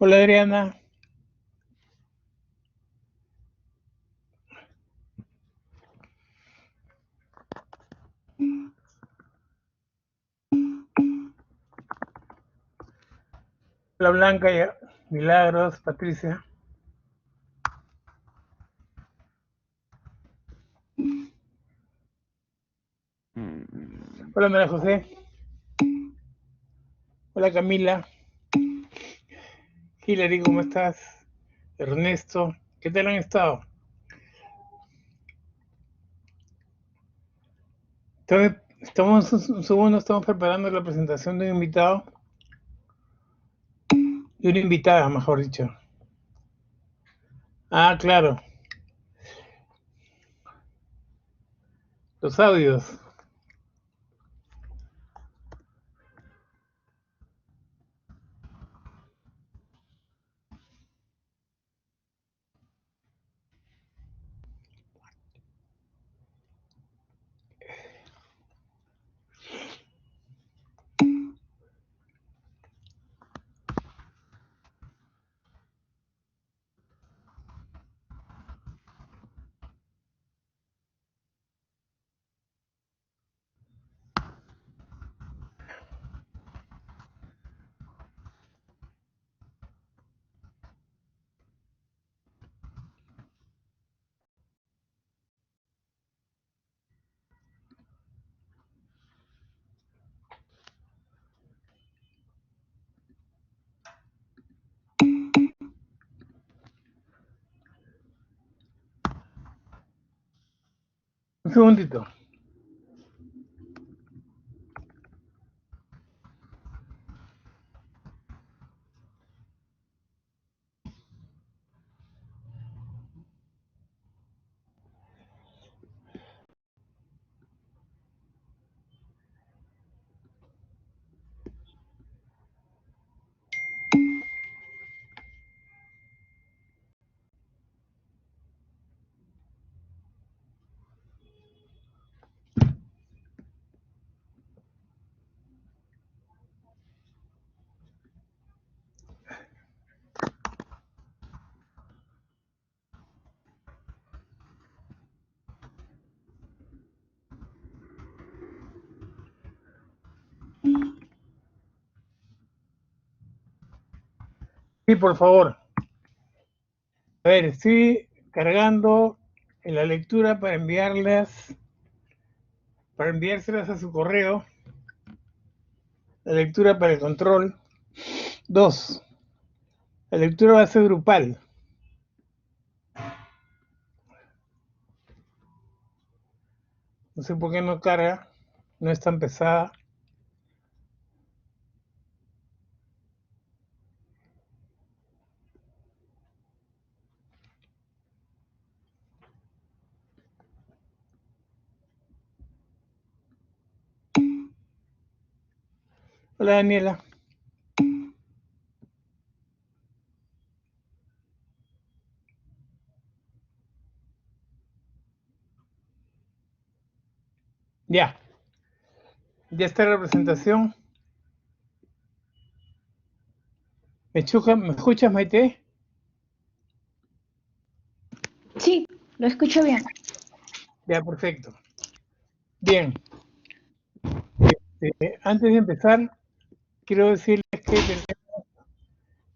Hola Adriana, hola Blanca, Milagros, Patricia, hola María José, hola Camila, Hilary, ¿cómo estás? Ernesto, ¿qué tal han estado? Estamos un segundo, estamos preparando la presentación de un invitado, de una invitada, mejor dicho. Ah, claro, los audios. Un segundito. Sí, por favor. A ver, estoy cargando en la lectura para enviárselas a su correo. La lectura para el control. 2. La lectura va a ser grupal. No sé por qué no carga. No es tan pesada. Hola Daniela. Ya. Ya está la presentación. ¿Me escuchas, Maite? Sí, lo escucho bien. Ya, perfecto. Bien. Antes de empezar, quiero decirles que tenemos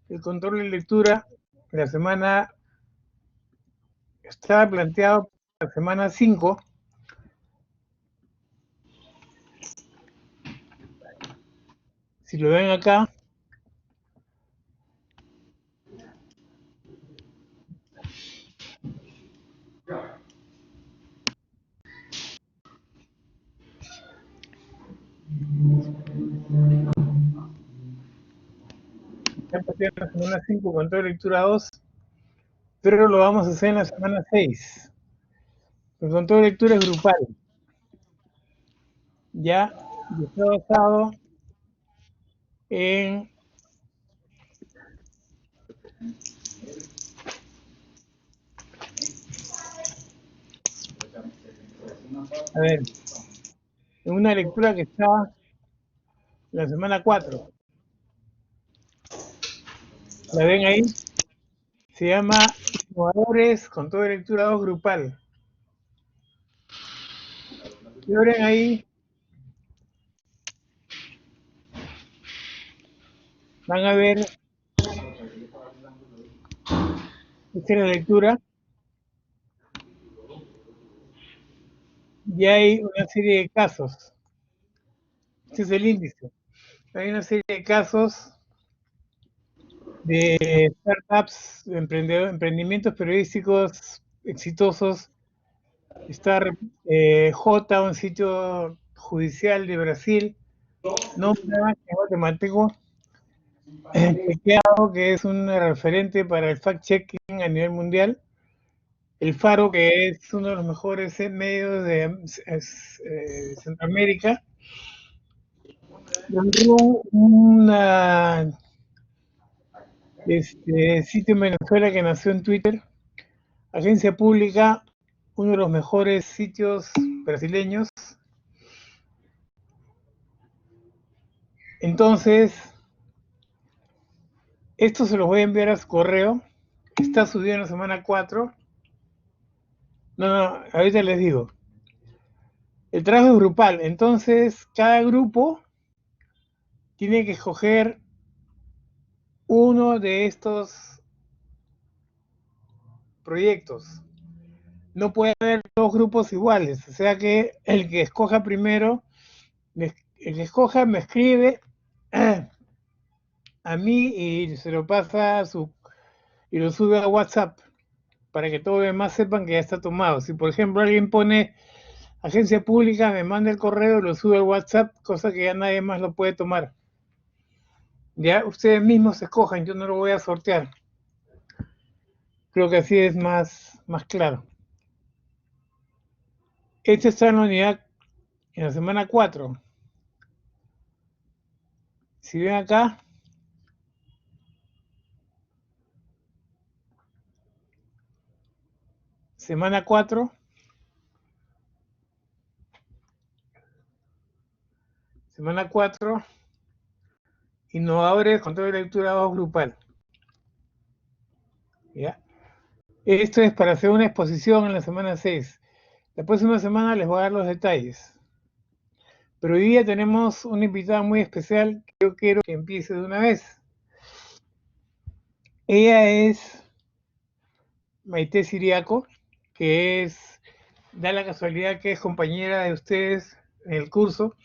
el control de lectura. La semana estaba planteado para la semana 5. Si lo ven acá, está planteado en la semana 5 control de lectura 2, pero lo vamos a hacer en la semana 6. El control de lectura es grupal. Ya, y está basado en a ver, en una lectura que está en la semana 4. ¿La ven ahí? Se llama Innovadores con todo de lectura 2 grupal. Y abren ahí, van a ver, esta es la lectura, y hay una serie de casos. Este es el índice. Hay una serie de casos de startups, de emprendimientos periodísticos exitosos. Está J, un sitio judicial de Brasil, no matemático, chequeado, que es un referente para el fact-checking a nivel mundial. El Faro, que es uno de los mejores medios de Centroamérica. Una sitio en Venezuela que nació en Twitter, Agencia Pública, uno de los mejores sitios brasileños. Entonces, esto se los voy a enviar a su correo. Está subido en la semana 4. No, ahorita les digo. El trabajo es grupal. Entonces, cada grupo tiene que escoger uno de estos proyectos. No puede haber dos grupos iguales. O sea que el que escoja primero, el que escoja me escribe a mí y se lo pasa y lo sube a WhatsApp para que todos los demás sepan que ya está tomado. Si por ejemplo alguien pone agencia pública, me manda el correo, lo sube al WhatsApp, cosa que ya nadie más lo puede tomar. Ya ustedes mismos escojan, yo no lo voy a sortear. Creo que así es más claro. Este está en la unidad, en la semana 4. Si ven acá, semana 4, semana 4, innovadores, control de lectura 2 grupal. ¿Ya? Esto es para hacer una exposición en la semana 6. La próxima semana les voy a dar los detalles. Pero hoy día tenemos una invitada muy especial que yo quiero que empiece de una vez. Ella es Maite Siriaco, que da la casualidad que es compañera de ustedes en el curso,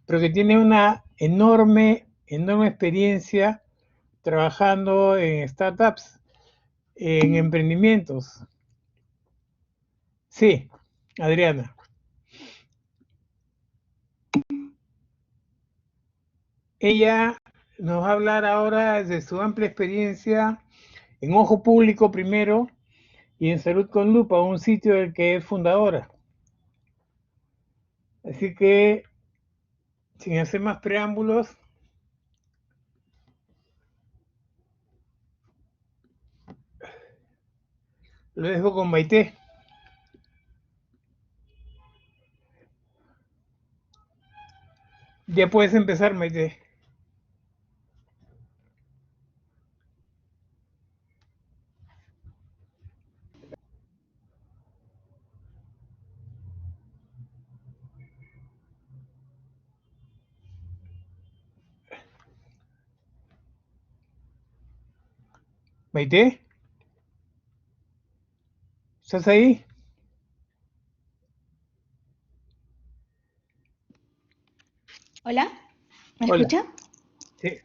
pero que tiene una enorme experiencia trabajando en startups, en emprendimientos. Sí, Adriana. Ella nos va a hablar ahora de su amplia experiencia en Ojo Público primero y en Salud con Lupa, un sitio del que es fundadora. Así que, sin hacer más preámbulos, lo dejo con Maite. Ya puedes empezar, Maite. Maite, ¿estás ahí? Hola, ¿me Hola. escucha? Sí.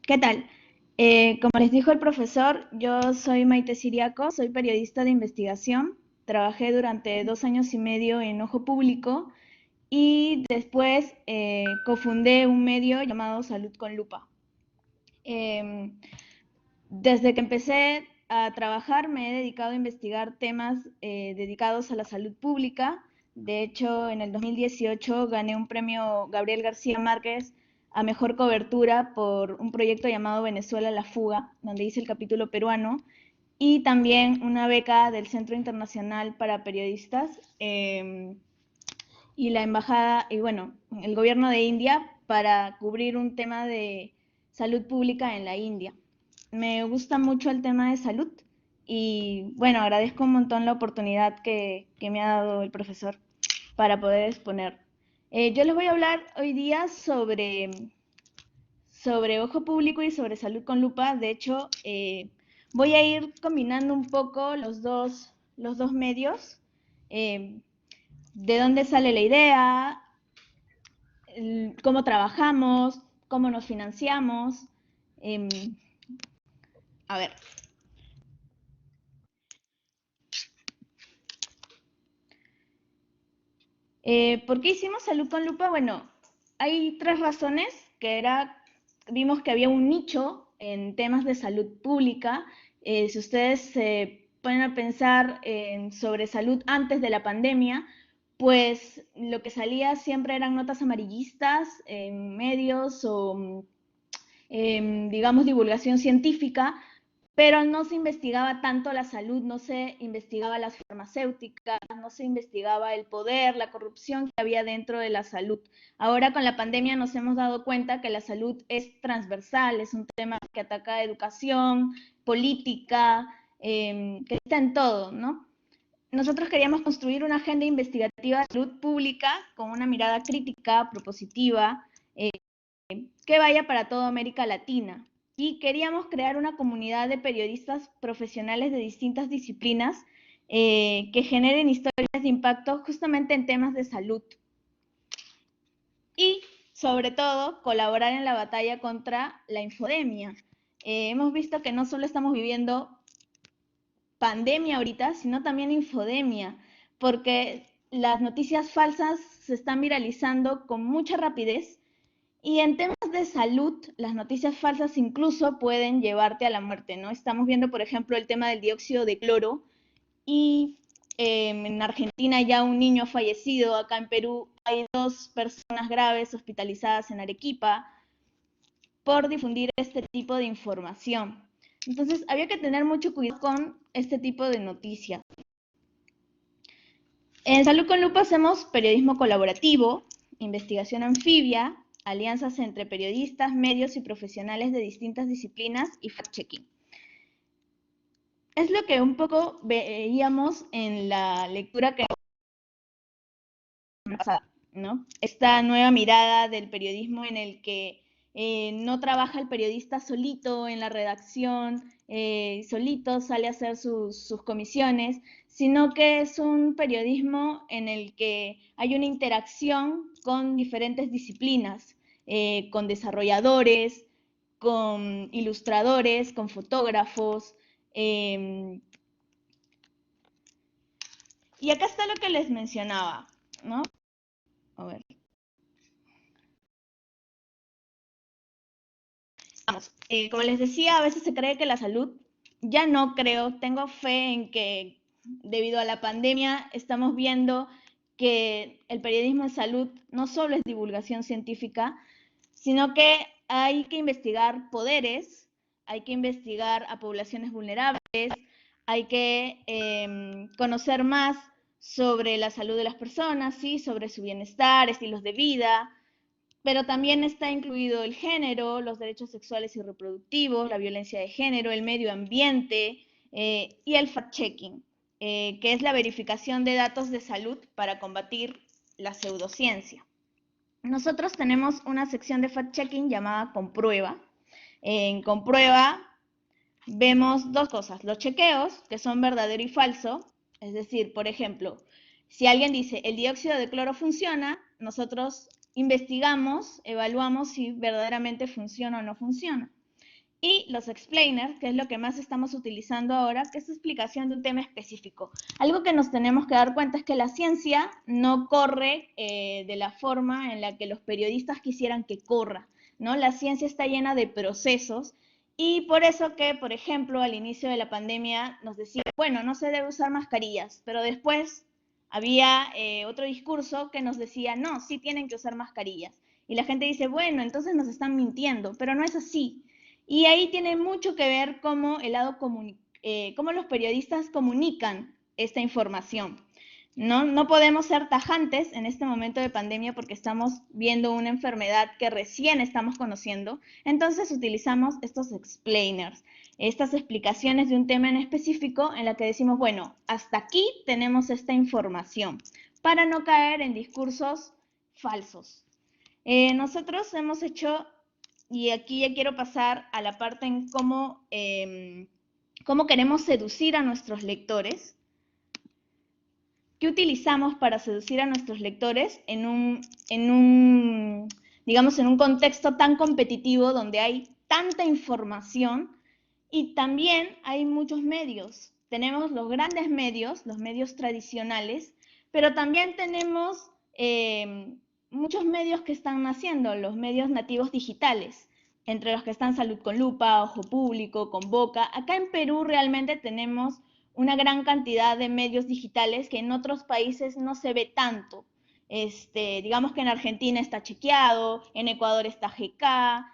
¿Qué tal? Como les dijo el profesor, yo soy Maite Siriaco, soy periodista de investigación. Trabajé durante 2 años y medio en Ojo Público y después cofundé un medio llamado Salud con Lupa. Desde que empecé a trabajar me he dedicado a investigar temas dedicados a la salud pública. De hecho, en el 2018 gané un premio Gabriel García Márquez a mejor cobertura por un proyecto llamado Venezuela a la fuga, donde hice el capítulo peruano, y también una beca del Centro Internacional para Periodistas y la embajada, y bueno, el gobierno de India para cubrir un tema de salud pública en la India. Me gusta mucho el tema de salud y bueno, agradezco un montón la oportunidad que me ha dado el profesor para poder exponer. Yo les voy a hablar hoy día sobre ojo público y sobre salud con lupa. De hecho, voy a ir combinando un poco los dos medios, de dónde sale la idea, cómo trabajamos, cómo nos financiamos. A ver. ¿Por qué hicimos salud con lupa? Bueno, hay tres razones, vimos que había un nicho en temas de salud pública. Si ustedes se ponen a pensar sobre salud antes de la pandemia, pues lo que salía siempre eran notas amarillistas en medios o, digamos, divulgación científica, pero no se investigaba tanto la salud, no se investigaba las farmacéuticas, no se investigaba el poder, la corrupción que había dentro de la salud. Ahora con la pandemia nos hemos dado cuenta que la salud es transversal, es un tema que ataca educación, política, que está en todo, ¿no? Nosotros queríamos construir una agenda investigativa de salud pública con una mirada crítica, propositiva, que vaya para toda América Latina. Y queríamos crear una comunidad de periodistas profesionales de distintas disciplinas que generen historias de impacto justamente en temas de salud. Y, sobre todo, colaborar en la batalla contra la infodemia. Hemos visto que no solo estamos viviendo pandemia ahorita, sino también infodemia, porque las noticias falsas se están viralizando con mucha rapidez. Y en temas de salud, las noticias falsas incluso pueden llevarte a la muerte, ¿no? Estamos viendo, por ejemplo, el tema del dióxido de cloro y en Argentina ya un niño ha fallecido, acá en Perú hay 2 personas graves hospitalizadas en Arequipa por difundir este tipo de información. Entonces, había que tener mucho cuidado con este tipo de noticias. En Salud con Lupa hacemos periodismo colaborativo, investigación anfibia, alianzas entre periodistas, medios y profesionales de distintas disciplinas y fact-checking. Es lo que un poco veíamos en la lectura que pasada, ¿no? Esta nueva mirada del periodismo en el que no trabaja el periodista solito en la redacción, solito sale a hacer sus comisiones, sino que es un periodismo en el que hay una interacción con diferentes disciplinas, con desarrolladores, con ilustradores, con fotógrafos. Y acá está lo que les mencionaba, ¿no? A ver. Vamos, como les decía, a veces se cree que la salud, ya no creo, tengo fe en que debido a la pandemia estamos viendo que el periodismo de salud no solo es divulgación científica, sino que hay que investigar poderes, hay que investigar a poblaciones vulnerables, hay que conocer más sobre la salud de las personas, ¿sí? Sobre su bienestar, estilos de vida, pero también está incluido el género, los derechos sexuales y reproductivos, la violencia de género, el medio ambiente y el fact-checking, que es la verificación de datos de salud para combatir la pseudociencia. Nosotros tenemos una sección de fact-checking llamada Comprueba. En Comprueba vemos 2 cosas, los chequeos, que son verdadero y falso, es decir, por ejemplo, si alguien dice el dióxido de cloro funciona, nosotros investigamos, evaluamos si verdaderamente funciona o no funciona. Y los explainers, que es lo que más estamos utilizando ahora, que es explicación de un tema específico. Algo que nos tenemos que dar cuenta es que la ciencia no corre de la forma en la que los periodistas quisieran que corra, ¿no? La ciencia está llena de procesos y por eso que, por ejemplo, al inicio de la pandemia nos decían, bueno, no se debe usar mascarillas, pero después había otro discurso que nos decía, no, sí tienen que usar mascarillas. Y la gente dice, bueno, entonces nos están mintiendo, pero no es así. Y ahí tiene mucho que ver cómo los periodistas comunican esta información. No podemos ser tajantes en este momento de pandemia porque estamos viendo una enfermedad que recién estamos conociendo. Entonces utilizamos estos explainers, estas explicaciones de un tema en específico en la que decimos, bueno, hasta aquí tenemos esta información, para no caer en discursos falsos. Nosotros hemos hecho, y aquí ya quiero pasar a la parte en cómo queremos seducir a nuestros lectores. ¿Qué utilizamos para seducir a nuestros lectores digamos, en un contexto tan competitivo donde hay tanta información y también hay muchos medios? Tenemos los grandes medios, los medios tradicionales, pero también tenemos muchos medios que están naciendo, los medios nativos digitales, entre los que están Salud con Lupa, Ojo Público, Convoca. Acá en Perú realmente tenemos una gran cantidad de medios digitales que en otros países no se ve tanto. Digamos que en Argentina está Chequeado, en Ecuador está GK,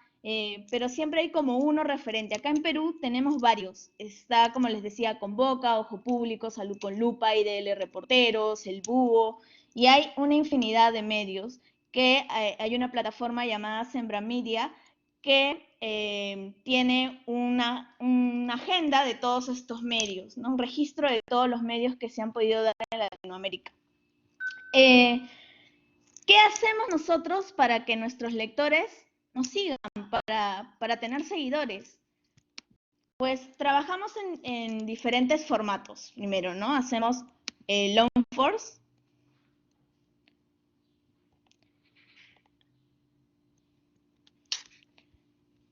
pero siempre hay como uno referente. Acá en Perú tenemos varios. Está, como les decía, Convoca, Ojo Público, Salud con Lupa, IDL Reporteros, El Búho, y hay una infinidad de medios que hay una plataforma llamada Sembra Media que tiene una agenda de todos estos medios, ¿no? Un registro de todos los medios que se han podido dar en Latinoamérica. ¿Qué hacemos nosotros para que nuestros lectores nos sigan, para tener seguidores? Pues trabajamos en diferentes formatos. Primero, ¿no? Hacemos long force.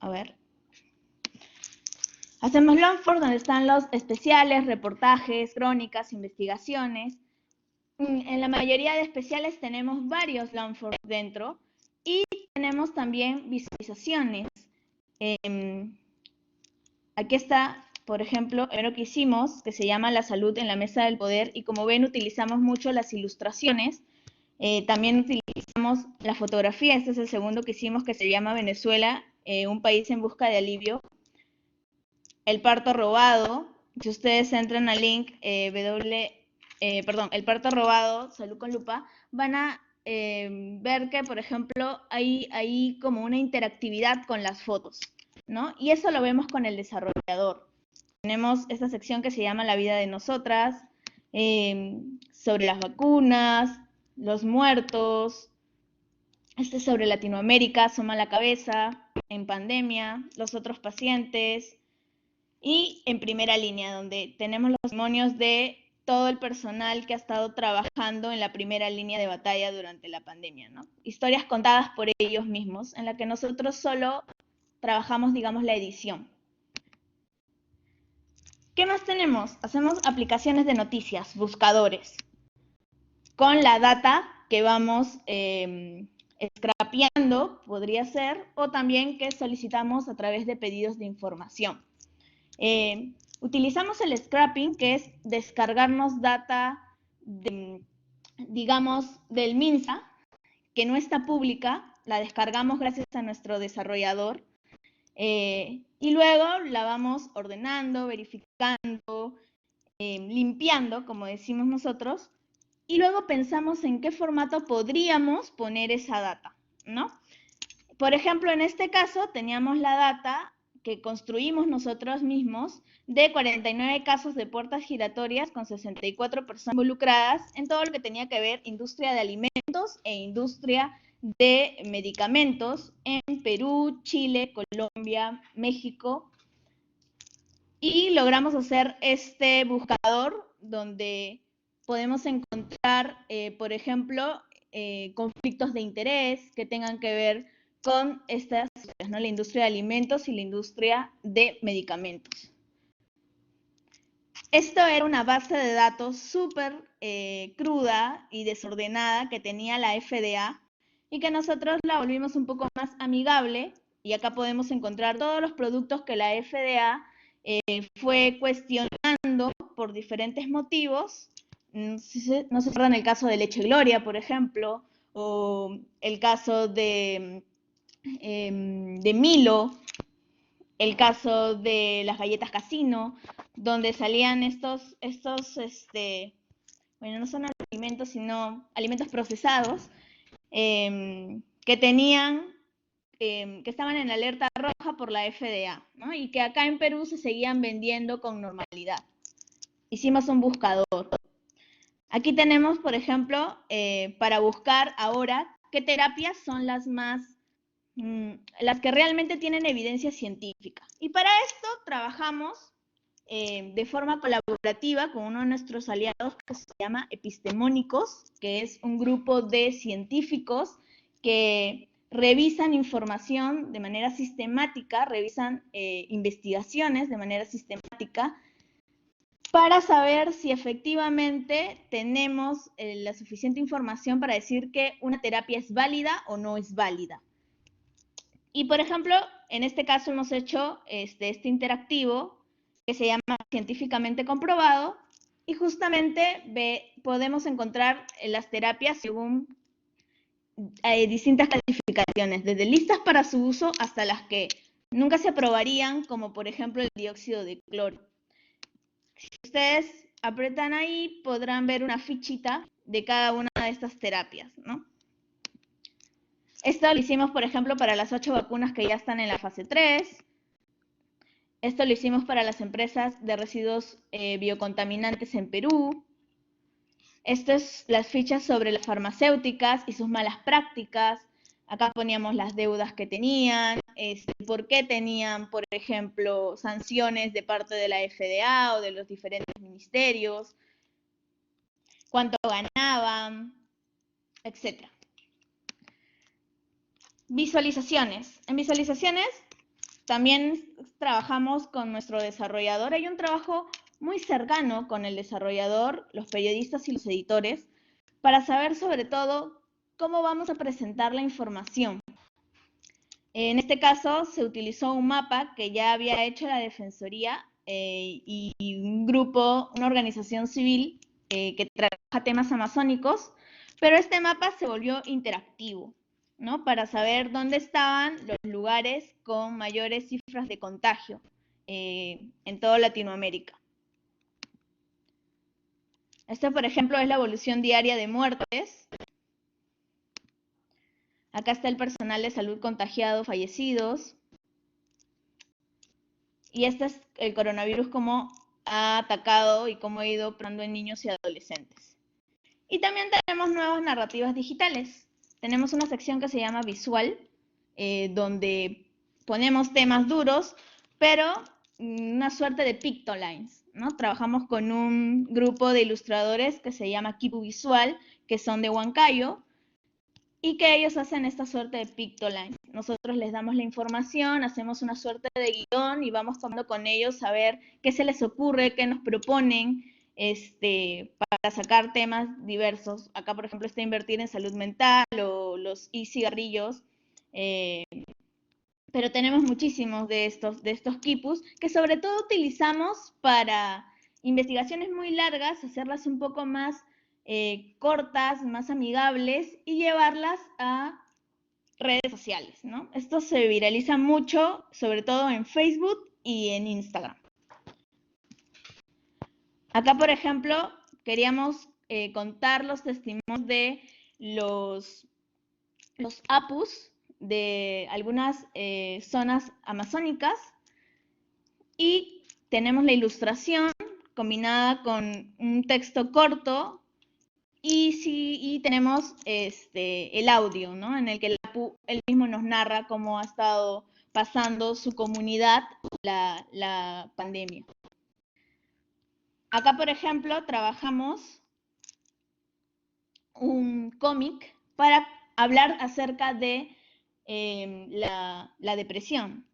A ver. Hacemos long force donde están los especiales, reportajes, crónicas, investigaciones. En la mayoría de especiales tenemos varios long force dentro y tenemos también visualizaciones. Aquí está, por ejemplo, el primero que hicimos, que se llama La salud en la mesa del poder, y como ven utilizamos mucho las ilustraciones. También utilizamos la fotografía. Este es el segundo que hicimos, que se llama Venezuela, un país en busca de alivio. El parto robado. Si ustedes entran al link el parto robado, Salud con Lupa, van a ver que, por ejemplo, hay como una interactividad con las fotos, ¿no? Y eso lo vemos con el desarrollador. Tenemos esta sección que se llama La vida de nosotras, sobre las vacunas, los muertos, sobre Latinoamérica, Asoma la cabeza, en pandemia, los otros pacientes, y en primera línea, donde tenemos los testimonios de todo el personal que ha estado trabajando en la primera línea de batalla durante la pandemia, ¿no? Historias contadas por ellos mismos, en la que nosotros solo trabajamos, digamos, la edición. ¿Qué más tenemos? Hacemos aplicaciones de noticias, buscadores, con la data que vamos scrapeando, podría ser, o también que solicitamos a través de pedidos de información. Utilizamos el scrapping, que es descargarnos data, digamos, del MINSA, que no está pública, la descargamos gracias a nuestro desarrollador, y luego la vamos ordenando, verificando, limpiando, como decimos nosotros, y luego pensamos en qué formato podríamos poner esa data, ¿no? Por ejemplo, en este caso teníamos la data que construimos nosotros mismos de 49 casos de puertas giratorias con 64 personas involucradas en todo lo que tenía que ver industria de alimentos e industria de medicamentos en Perú, Chile, Colombia, México. Y logramos hacer este buscador donde podemos encontrar, por ejemplo, conflictos de interés que tengan que ver con estas, ¿no? La industria de alimentos y la industria de medicamentos. Esto era una base de datos súper cruda y desordenada que tenía la FDA y que nosotros la volvimos un poco más amigable, y acá podemos encontrar todos los productos que la FDA fue cuestionando por diferentes motivos. No sé si recuerdan el caso de Leche Gloria, por ejemplo, o el caso de Milo, el caso de las galletas Casino, donde salían estos bueno, no son alimentos, sino alimentos procesados, que tenían, que estaban en alerta roja por la FDA, ¿no? Y que acá en Perú se seguían vendiendo con normalidad. Hicimos un buscador. Aquí tenemos, por ejemplo, para buscar ahora qué terapias son las que realmente tienen evidencia científica. Y para esto trabajamos de forma colaborativa con uno de nuestros aliados que se llama Epistemónicos, que es un grupo de científicos que revisan información de manera sistemática, revisan investigaciones de manera sistemática para saber si efectivamente tenemos la suficiente información para decir que una terapia es válida o no es válida. Y, por ejemplo, en este caso hemos hecho este interactivo que se llama Científicamente Comprobado, y justamente podemos encontrar las terapias según distintas clasificaciones, desde listas para su uso hasta las que nunca se aprobarían, como por ejemplo el dióxido de cloro. Si ustedes apretan ahí, podrán ver una fichita de cada una de estas terapias, ¿no? Esto lo hicimos, por ejemplo, para las 8 vacunas que ya están en la fase 3. Esto lo hicimos para las empresas de residuos biocontaminantes en Perú. Esto es las fichas sobre las farmacéuticas y sus malas prácticas. Acá poníamos las deudas que tenían, por qué tenían, por ejemplo, sanciones de parte de la FDA o de los diferentes ministerios, cuánto ganaban, etc. Visualizaciones. En visualizaciones también trabajamos con nuestro desarrollador. Hay un trabajo muy cercano con el desarrollador, los periodistas y los editores, para saber sobre todo cómo vamos a presentar la información. En este caso se utilizó un mapa que ya había hecho la Defensoría y un grupo, una organización civil que trabaja temas amazónicos, pero este mapa se volvió interactivo, ¿no? Para saber dónde estaban los lugares con mayores cifras de contagio en toda Latinoamérica. Esta, por ejemplo, es la evolución diaria de muertes. Acá está el personal de salud contagiado, fallecidos. Y este es el coronavirus, cómo ha atacado y cómo ha ido operando en niños y adolescentes. Y también tenemos nuevas narrativas digitales. Tenemos una sección que se llama Visual, donde ponemos temas duros, pero una suerte de pictolines, ¿no? Trabajamos con un grupo de ilustradores que se llama Kipu Visual, que son de Huancayo, y que ellos hacen esta suerte de pictolines. Nosotros les damos la información, hacemos una suerte de guión y vamos tomando con ellos a ver qué se les ocurre, qué nos proponen, para sacar temas diversos. Acá, por ejemplo, está invertir en salud mental o los e-cigarrillos. Pero tenemos muchísimos de estos quipus que sobre todo utilizamos para investigaciones muy largas, hacerlas un poco más cortas, más amigables y llevarlas a redes sociales, ¿no? Esto se viraliza mucho, sobre todo en Facebook y en Instagram. Acá, por ejemplo, queríamos contar los testimonios de los apus de algunas zonas amazónicas y tenemos la ilustración combinada con un texto corto y tenemos el audio, ¿no? En el que el apu él mismo nos narra cómo ha estado pasando su comunidad la pandemia. Acá, por ejemplo, trabajamos un cómic para hablar acerca de la depresión,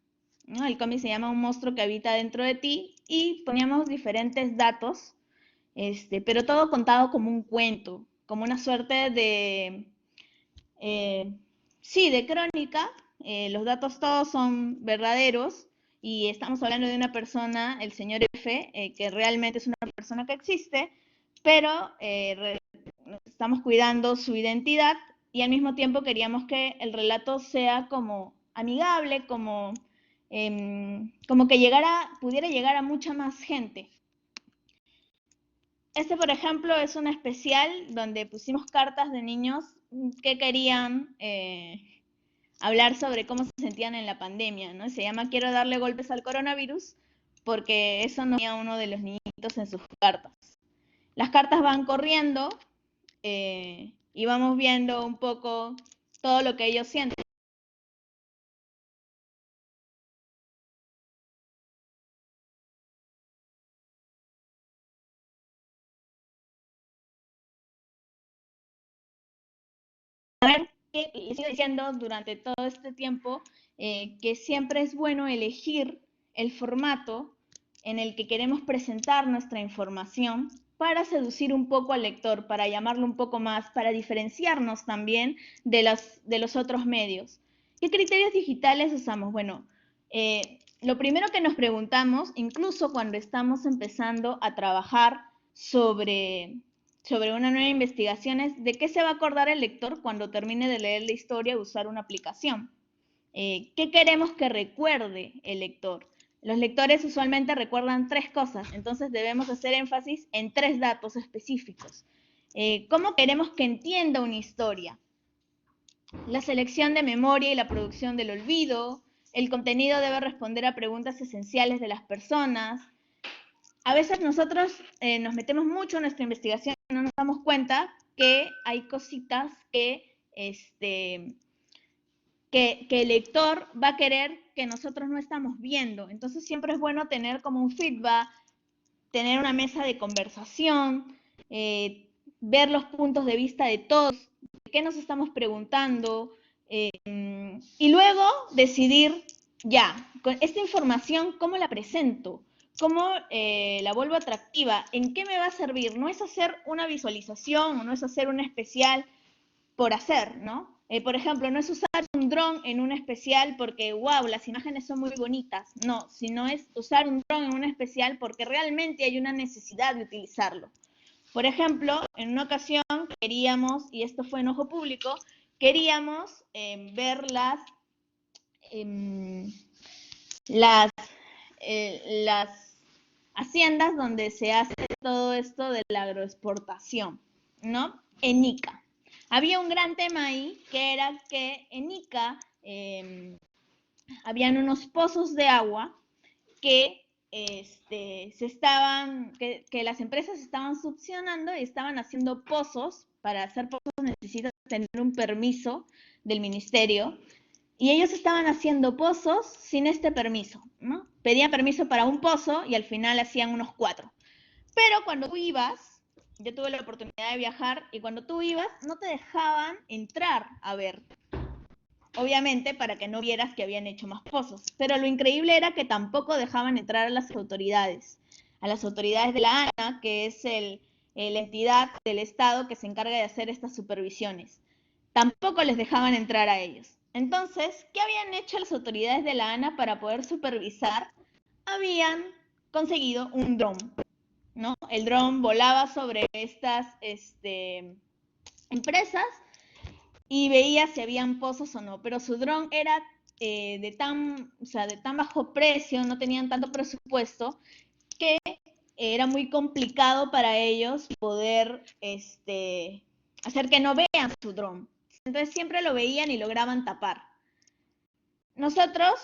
¿no? El cómic se llama Un monstruo que habita dentro de ti y poníamos diferentes datos, pero todo contado como un cuento, como una suerte de, sí, de crónica. Los datos todos son verdaderos y estamos hablando de una persona, el señor F, que realmente es una persona que existe, pero estamos cuidando su identidad y al mismo tiempo queríamos que el relato sea como amigable, como que pudiera llegar a mucha más gente. Este, por ejemplo, es un especial donde pusimos cartas de niños que querían hablar sobre cómo se sentían en la pandemia, ¿no? Se llama Quiero darle golpes al coronavirus, porque eso no tenía uno de los niñitos en sus cartas. Las cartas van corriendo y vamos viendo un poco todo lo que ellos sienten. A ver, y sigo diciendo durante todo este tiempo que siempre es bueno elegir el formato en el que queremos presentar nuestra información para seducir un poco al lector, para llamarlo un poco más, para diferenciarnos también de los otros medios. ¿Qué criterios digitales usamos? Bueno, lo primero que nos preguntamos, incluso cuando estamos empezando a trabajar sobre una nueva investigación, es de qué se va a acordar el lector cuando termine de leer la historia o usar una aplicación. ¿Qué queremos que recuerde el lector? Los lectores usualmente recuerdan 3 cosas, entonces debemos hacer énfasis en 3 datos específicos. ¿Cómo queremos que entienda una historia? La selección de memoria y la producción del olvido. El contenido debe responder a preguntas esenciales de las personas. A veces nosotros nos metemos mucho en nuestra investigación y no nos damos cuenta que hay cositas que el lector va a querer que nosotros no estamos viendo. Entonces siempre es bueno tener como un feedback, tener una mesa de conversación, ver los puntos de vista de todos, qué nos estamos preguntando, y luego decidir, ya, con esta información, ¿cómo la presento? ¿Cómo la vuelvo atractiva? ¿En qué me va a servir? No es hacer una visualización o no es hacer un especial por hacer, ¿no? Por ejemplo, no es usar un dron en un especial porque, wow, las imágenes son muy bonitas. No, sino es usar un dron en un especial porque realmente hay una necesidad de utilizarlo. Por ejemplo, en una ocasión queríamos, y esto fue en Ojo Público, queríamos ver las haciendas donde se hace todo esto de la agroexportación, ¿no? En Ica. Había un gran tema ahí, que era que en Ica habían unos pozos de agua que que las empresas estaban succionando y estaban haciendo pozos. Para hacer pozos necesitas tener un permiso del ministerio. Y ellos estaban haciendo pozos sin este permiso, ¿no? Pedían permiso para un pozo y al final hacían unos 4. Pero cuando tú ibas, yo tuve la oportunidad de viajar y cuando tú ibas no te dejaban entrar a ver. Obviamente para que no vieras que habían hecho más pozos. Pero lo increíble era que tampoco dejaban entrar a las autoridades de la ANA, que es la entidad del Estado que se encarga de hacer estas supervisiones. Tampoco les dejaban entrar a ellos. Entonces, ¿qué habían hecho las autoridades de la ANA para poder supervisar? Habían conseguido un dron, ¿no? El dron volaba sobre estas empresas y veía si habían pozos o no, pero su dron era de tan bajo precio, no tenían tanto presupuesto, que era muy complicado para ellos poder hacer que no vean su dron. Entonces siempre lo veían y lograban tapar. Nosotros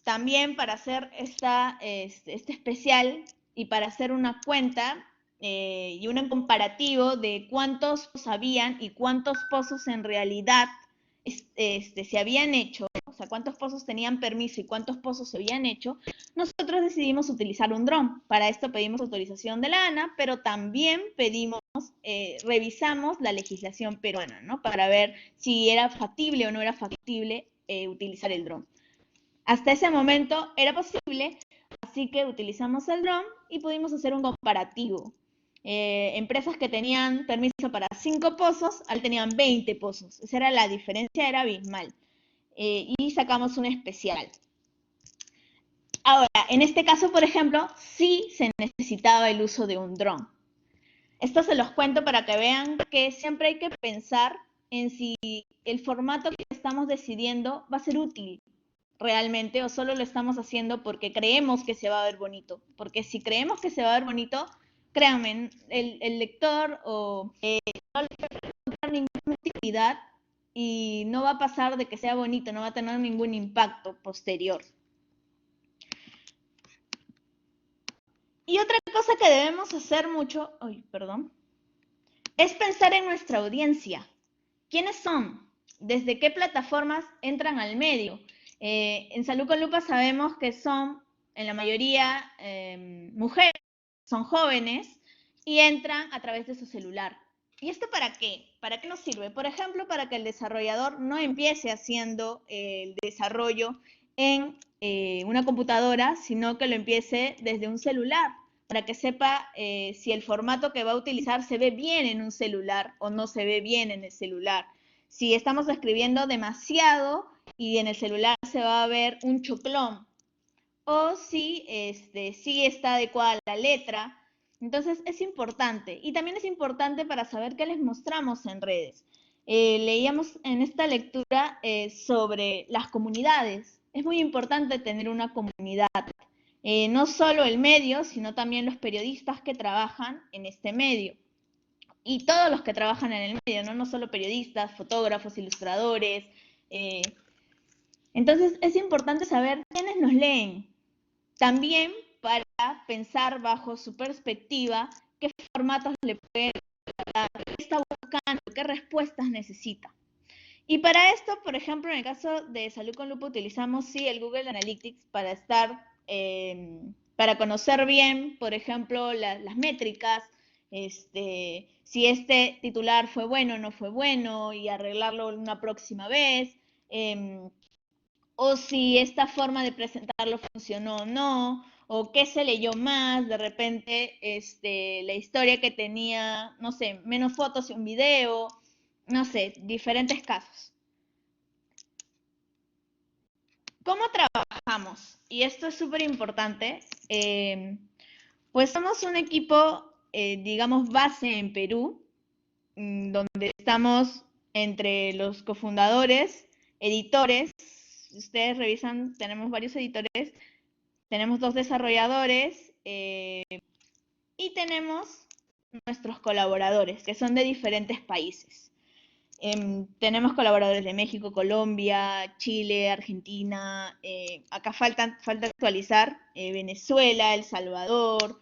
también para hacer este especial y para hacer una cuenta y un comparativo de cuántos habían y cuántos pozos en realidad se habían hecho, o sea, cuántos pozos tenían permiso y cuántos pozos se habían hecho, nosotros decidimos utilizar un dron. Para esto pedimos autorización de la ANA, pero también revisamos la legislación peruana, ¿no? Para ver si era factible o no era factible utilizar el dron. Hasta ese momento era posible, así que utilizamos el dron y pudimos hacer un comparativo. Empresas que tenían permiso para 5 pozos, al tenían 20 pozos. Esa era la diferencia, era abismal. Y sacamos un especial. Ahora, en este caso, por ejemplo, sí se necesitaba el uso de un dron. Esto se los cuento para que vean que siempre hay que pensar en si el formato que estamos decidiendo va a ser útil realmente o solo lo estamos haciendo porque creemos que se va a ver bonito. Porque si creemos que se va a ver bonito, créanme, el lector no le va a encontrar ninguna utilidad y no va a pasar de que sea bonito, no va a tener ningún impacto posterior. Y otra cosa que debemos hacer mucho, es pensar en nuestra audiencia. ¿Quiénes son? ¿Desde qué plataformas entran al medio? En Salud con Lupa sabemos que son, en la mayoría, mujeres, son jóvenes y entran a través de su celular. ¿Y esto para qué? ¿Para qué nos sirve? Por ejemplo, para que el desarrollador no empiece haciendo el desarrollo en una computadora, sino que lo empiece desde un celular, para que sepa si el formato que va a utilizar se ve bien en un celular o no se ve bien en el celular. Si estamos escribiendo demasiado y en el celular se va a ver un choclón, o si sí está adecuada la letra. Entonces es importante. Y también es importante para saber qué les mostramos en redes. Leíamos en esta lectura sobre las comunidades. Es muy importante tener una comunidad. No solo el medio, sino también los periodistas que trabajan en este medio. Y todos los que trabajan en el medio, no solo periodistas, fotógrafos, ilustradores. Entonces es importante saber quiénes nos leen. También para pensar bajo su perspectiva qué formatos le pueden dar, qué está buscando, qué respuestas necesita. Y para esto, por ejemplo, en el caso de Salud con Lupa utilizamos el Google Analytics para para conocer bien, por ejemplo, las métricas, si este titular fue bueno o no fue bueno y arreglarlo una próxima vez, o si esta forma de presentarlo funcionó o no, o qué se leyó más, de repente la historia que tenía, no sé, menos fotos y un video, no sé, diferentes casos. ¿Cómo trabajamos? Y esto es súper importante. Pues somos un equipo, digamos, base en Perú, donde estamos entre los cofundadores, editores. Si ustedes revisan, tenemos varios editores, tenemos 2 desarrolladores y tenemos nuestros colaboradores, que son de diferentes países. Tenemos colaboradores de México, Colombia, Chile, Argentina, acá falta actualizar Venezuela, El Salvador,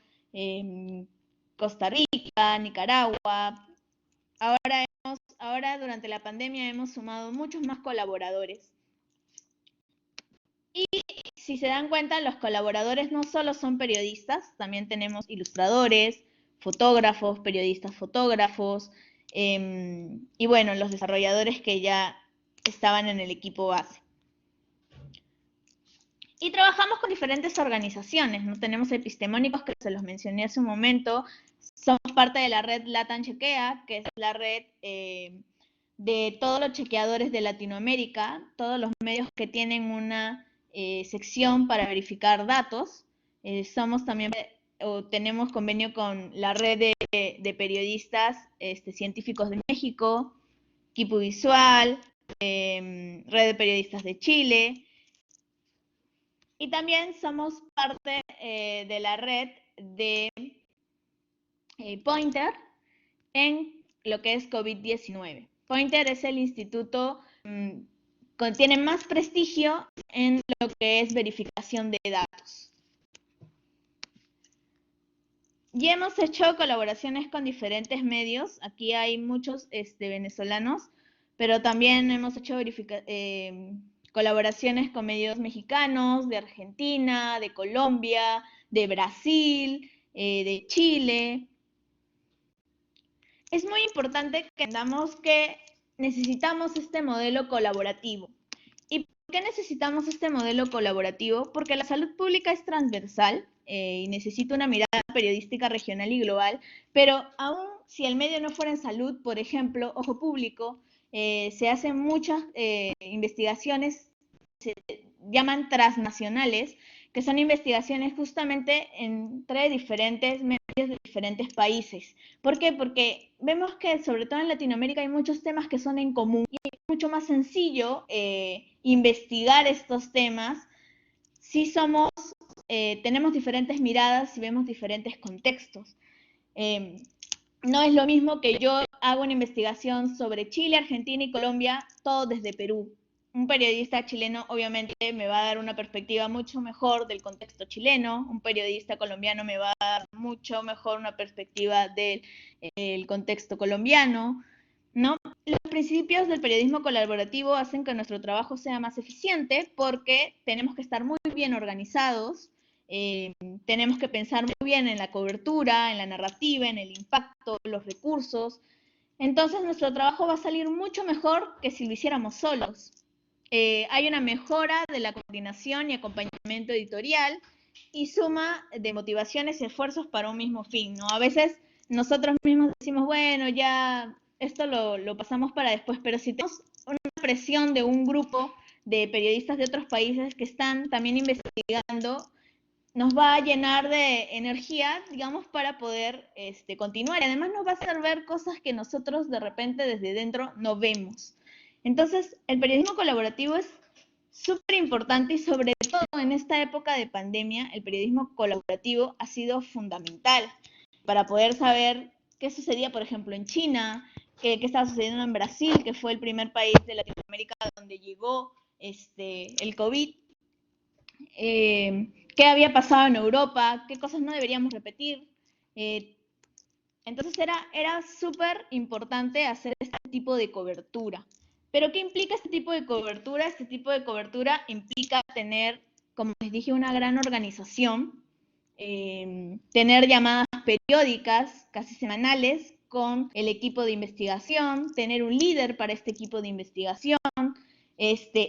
Costa Rica, Nicaragua. Ahora durante la pandemia hemos sumado muchos más colaboradores. Y si se dan cuenta, los colaboradores no solo son periodistas, también tenemos ilustradores, fotógrafos, periodistas fotógrafos, y bueno, los desarrolladores que ya estaban en el equipo base. Y trabajamos con diferentes organizaciones, ¿no? Tenemos epistemónicos, que se los mencioné hace un momento, somos parte de la red Latam Chequea, que es la red de todos los chequeadores de Latinoamérica, todos los medios que tienen una sección para verificar datos. Somos también, o tenemos convenio con la red de periodistas científicos de México, Equipo Visual, red de periodistas de Chile. Y también somos parte de la red de Pointer en lo que es COVID-19. Pointer es el instituto que tiene más prestigio en lo que es verificación de datos. Y hemos hecho colaboraciones con diferentes medios. Aquí hay muchos venezolanos, pero también hemos hecho colaboraciones con medios mexicanos, de Argentina, de Colombia, de Brasil, de Chile. Es muy importante que entendamos que necesitamos este modelo colaborativo. ¿Y por qué necesitamos este modelo colaborativo? Porque la salud pública es transversal y necesita una mirada periodística regional y global, pero aún si el medio no fuera en salud, por ejemplo, Ojo Público, se hacen muchas investigaciones, se llaman transnacionales, que son investigaciones justamente entre diferentes medios de diferentes países. ¿Por qué? Porque vemos que sobre todo en Latinoamérica hay muchos temas que son en común y es mucho más sencillo investigar estos temas si tenemos diferentes miradas y vemos diferentes contextos. No es lo mismo que yo haga una investigación sobre Chile, Argentina y Colombia, todo desde Perú. Un periodista chileno obviamente me va a dar una perspectiva mucho mejor del contexto chileno, un periodista colombiano me va a dar mucho mejor una perspectiva del contexto colombiano, ¿no? Los principios del periodismo colaborativo hacen que nuestro trabajo sea más eficiente porque tenemos que estar muy bien organizados, tenemos que pensar muy bien en la cobertura, en la narrativa, en el impacto, los recursos. Entonces nuestro trabajo va a salir mucho mejor que si lo hiciéramos solos. Hay una mejora de la coordinación y acompañamiento editorial y suma de motivaciones y esfuerzos para un mismo fin, ¿no? A veces nosotros mismos decimos, bueno, ya esto lo pasamos para después, pero si tenemos una presión de un grupo de periodistas de otros países que están también investigando, nos va a llenar de energía, digamos, para poder continuar. Y además nos va a hacer ver cosas que nosotros de repente desde dentro no vemos. Entonces, el periodismo colaborativo es súper importante y sobre todo en esta época de pandemia, el periodismo colaborativo ha sido fundamental para poder saber qué sucedía, por ejemplo, en China, qué estaba sucediendo en Brasil, que fue el primer país de Latinoamérica donde llegó el COVID. Qué había pasado en Europa, qué cosas no deberíamos repetir. Entonces era súper importante hacer este tipo de cobertura. Pero ¿qué implica este tipo de cobertura? Este tipo de cobertura implica tener, como les dije, una gran organización, tener llamadas periódicas, casi semanales, con el equipo de investigación, tener un líder para este equipo de investigación,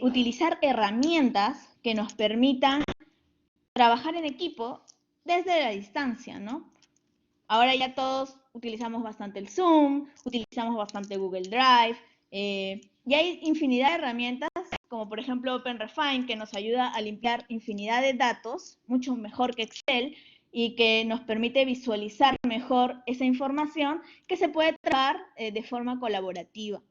utilizar herramientas que nos permitan trabajar en equipo desde la distancia, ¿no? Ahora ya todos utilizamos bastante el Zoom, utilizamos bastante Google Drive, y hay infinidad de herramientas, como por ejemplo OpenRefine, que nos ayuda a limpiar infinidad de datos, mucho mejor que Excel, y que nos permite visualizar mejor esa información que se puede trabajar de forma colaborativa.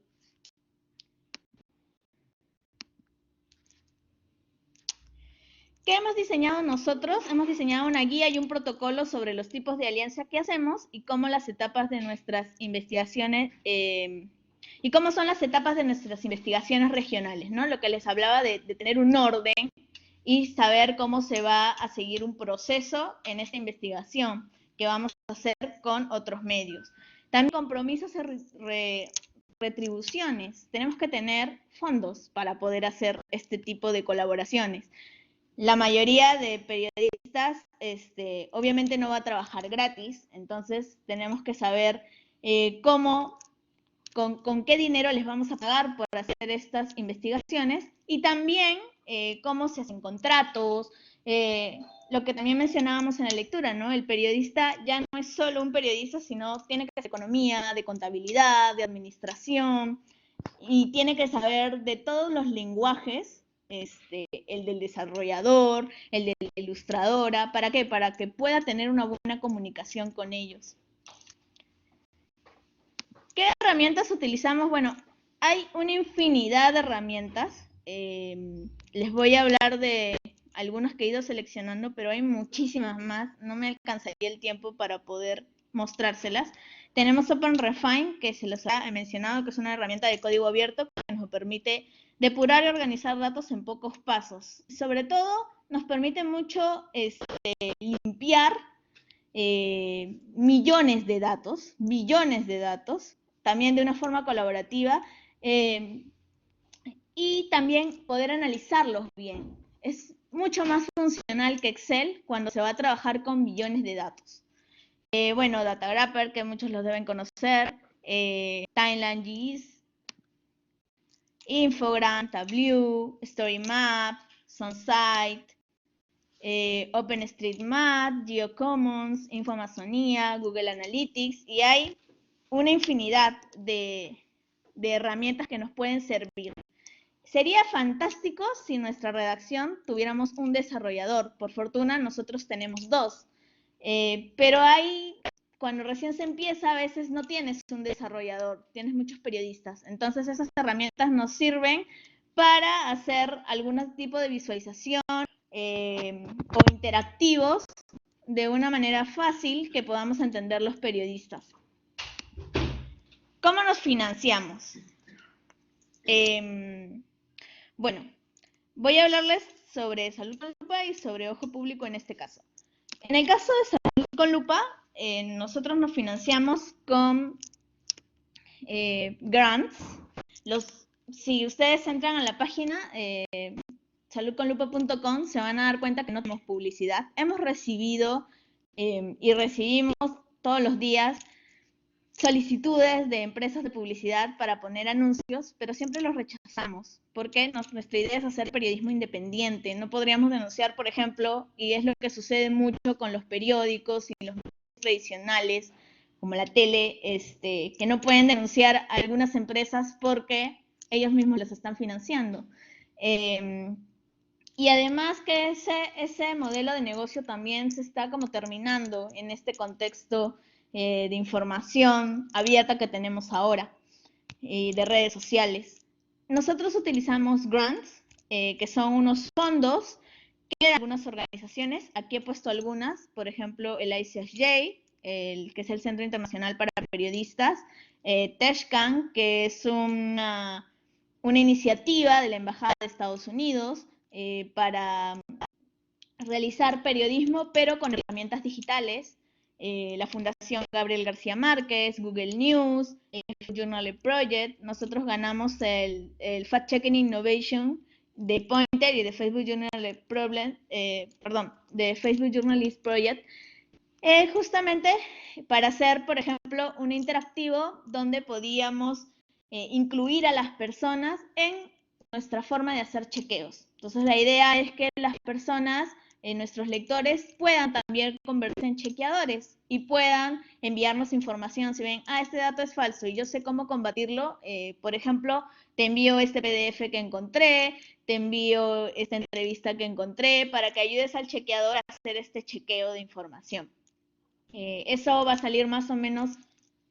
¿Qué hemos diseñado nosotros? Hemos diseñado una guía y un protocolo sobre los tipos de alianza que hacemos y cómo las etapas de nuestras investigaciones y cómo son las etapas de nuestras investigaciones regionales, ¿no? Lo que les hablaba de tener un orden y saber cómo se va a seguir un proceso en esta investigación que vamos a hacer con otros medios. También compromisos y retribuciones. Tenemos que tener fondos para poder hacer este tipo de colaboraciones. La mayoría de periodistas obviamente no va a trabajar gratis, entonces tenemos que saber cómo, con qué dinero les vamos a pagar por hacer estas investigaciones y también cómo se hacen contratos, lo que también mencionábamos en la lectura, ¿no? El periodista ya no es solo un periodista, sino tiene que hacer economía, de contabilidad, de administración y tiene que saber de todos los lenguajes, el del desarrollador, el de la ilustradora, ¿para qué? Para que pueda tener una buena comunicación con ellos. ¿Qué herramientas utilizamos? Bueno, hay una infinidad de herramientas. Les voy a hablar de algunas que he ido seleccionando, pero hay muchísimas más. No me alcanzaría el tiempo para poder mostrárselas. Tenemos OpenRefine, que se los ha mencionado, que es una herramienta de código abierto que nos permite depurar y organizar datos en pocos pasos. Sobre todo, nos permite mucho limpiar millones de datos, billones de datos, también de una forma colaborativa, y también poder analizarlos bien. Es mucho más funcional que Excel cuando se va a trabajar con millones de datos. Bueno, DataGrapper, que muchos los deben conocer, TimeLine.gis, Infogram, Tableau, StoryMap, SunSite, OpenStreetMap, GeoCommons, InfoAmazonía, Google Analytics, y hay una infinidad de herramientas que nos pueden servir. Sería fantástico si nuestra redacción tuviéramos un desarrollador. Por fortuna, nosotros tenemos dos. Pero cuando recién se empieza, a veces no tienes un desarrollador, tienes muchos periodistas. Entonces, esas herramientas nos sirven para hacer algún tipo de visualización o interactivos de una manera fácil que podamos entender los periodistas. ¿Cómo nos financiamos? Bueno, voy a hablarles sobre Salud con Lupa y sobre Ojo Público en este caso. En el caso de Salud con Lupa, nosotros nos financiamos con grants. Si ustedes entran a la página saludconlupa.com, se van a dar cuenta que no tenemos publicidad. Hemos recibido y recibimos todos los días solicitudes de empresas de publicidad para poner anuncios, pero siempre los rechazamos, porque nuestra idea es hacer periodismo independiente. No podríamos denunciar, por ejemplo, y es lo que sucede mucho con los periódicos y los medios tradicionales, como la tele, que no pueden denunciar a algunas empresas porque ellos mismos los están financiando. Y además que ese modelo de negocio también se está como terminando en este contexto de información abierta que tenemos ahora y de redes sociales. Nosotros utilizamos grants, que son unos fondos que dan algunas organizaciones. Aquí he puesto algunas, por ejemplo, el ICSJ, que es el Centro Internacional para Periodistas, TESHCAN, que es una iniciativa de la Embajada de Estados Unidos para realizar periodismo, pero con herramientas digitales. La Fundación Gabriel García Márquez, Google News, el Journal Project. Nosotros ganamos el Fact Checking Innovation de Pointer y de Facebook de Facebook Journalist Project, justamente para hacer, por ejemplo, un interactivo donde podíamos incluir a las personas en nuestra forma de hacer chequeos. Entonces la idea es que las personas, nuestros lectores, puedan también convertirse en chequeadores y puedan enviarnos información. Si ven, este dato es falso y yo sé cómo combatirlo, por ejemplo, te envío este PDF que encontré, te envío esta entrevista que encontré, para que ayudes al chequeador a hacer este chequeo de información. Eso va a salir más o menos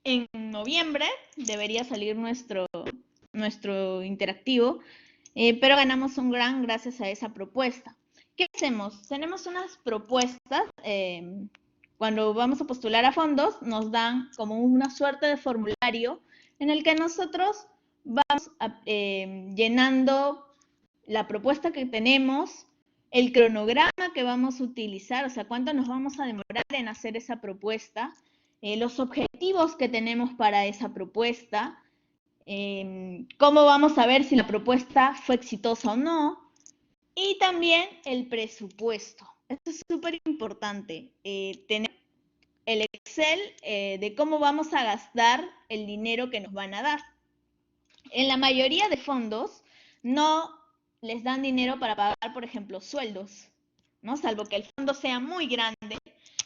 en noviembre, debería salir nuestro interactivo, pero ganamos un grant gracias a esa propuesta. ¿Qué hacemos? Tenemos unas propuestas, cuando vamos a postular a fondos, nos dan como una suerte de formulario en el que nosotros vamos llenando la propuesta que tenemos, el cronograma que vamos a utilizar, o sea, cuánto nos vamos a demorar en hacer esa propuesta, los objetivos que tenemos para esa propuesta, cómo vamos a ver si la propuesta fue exitosa o no, y también el presupuesto. Esto es súper importante, tener el Excel de cómo vamos a gastar el dinero que nos van a dar. En la mayoría de fondos no les dan dinero para pagar, por ejemplo, sueldos, ¿no? Salvo que el fondo sea muy grande.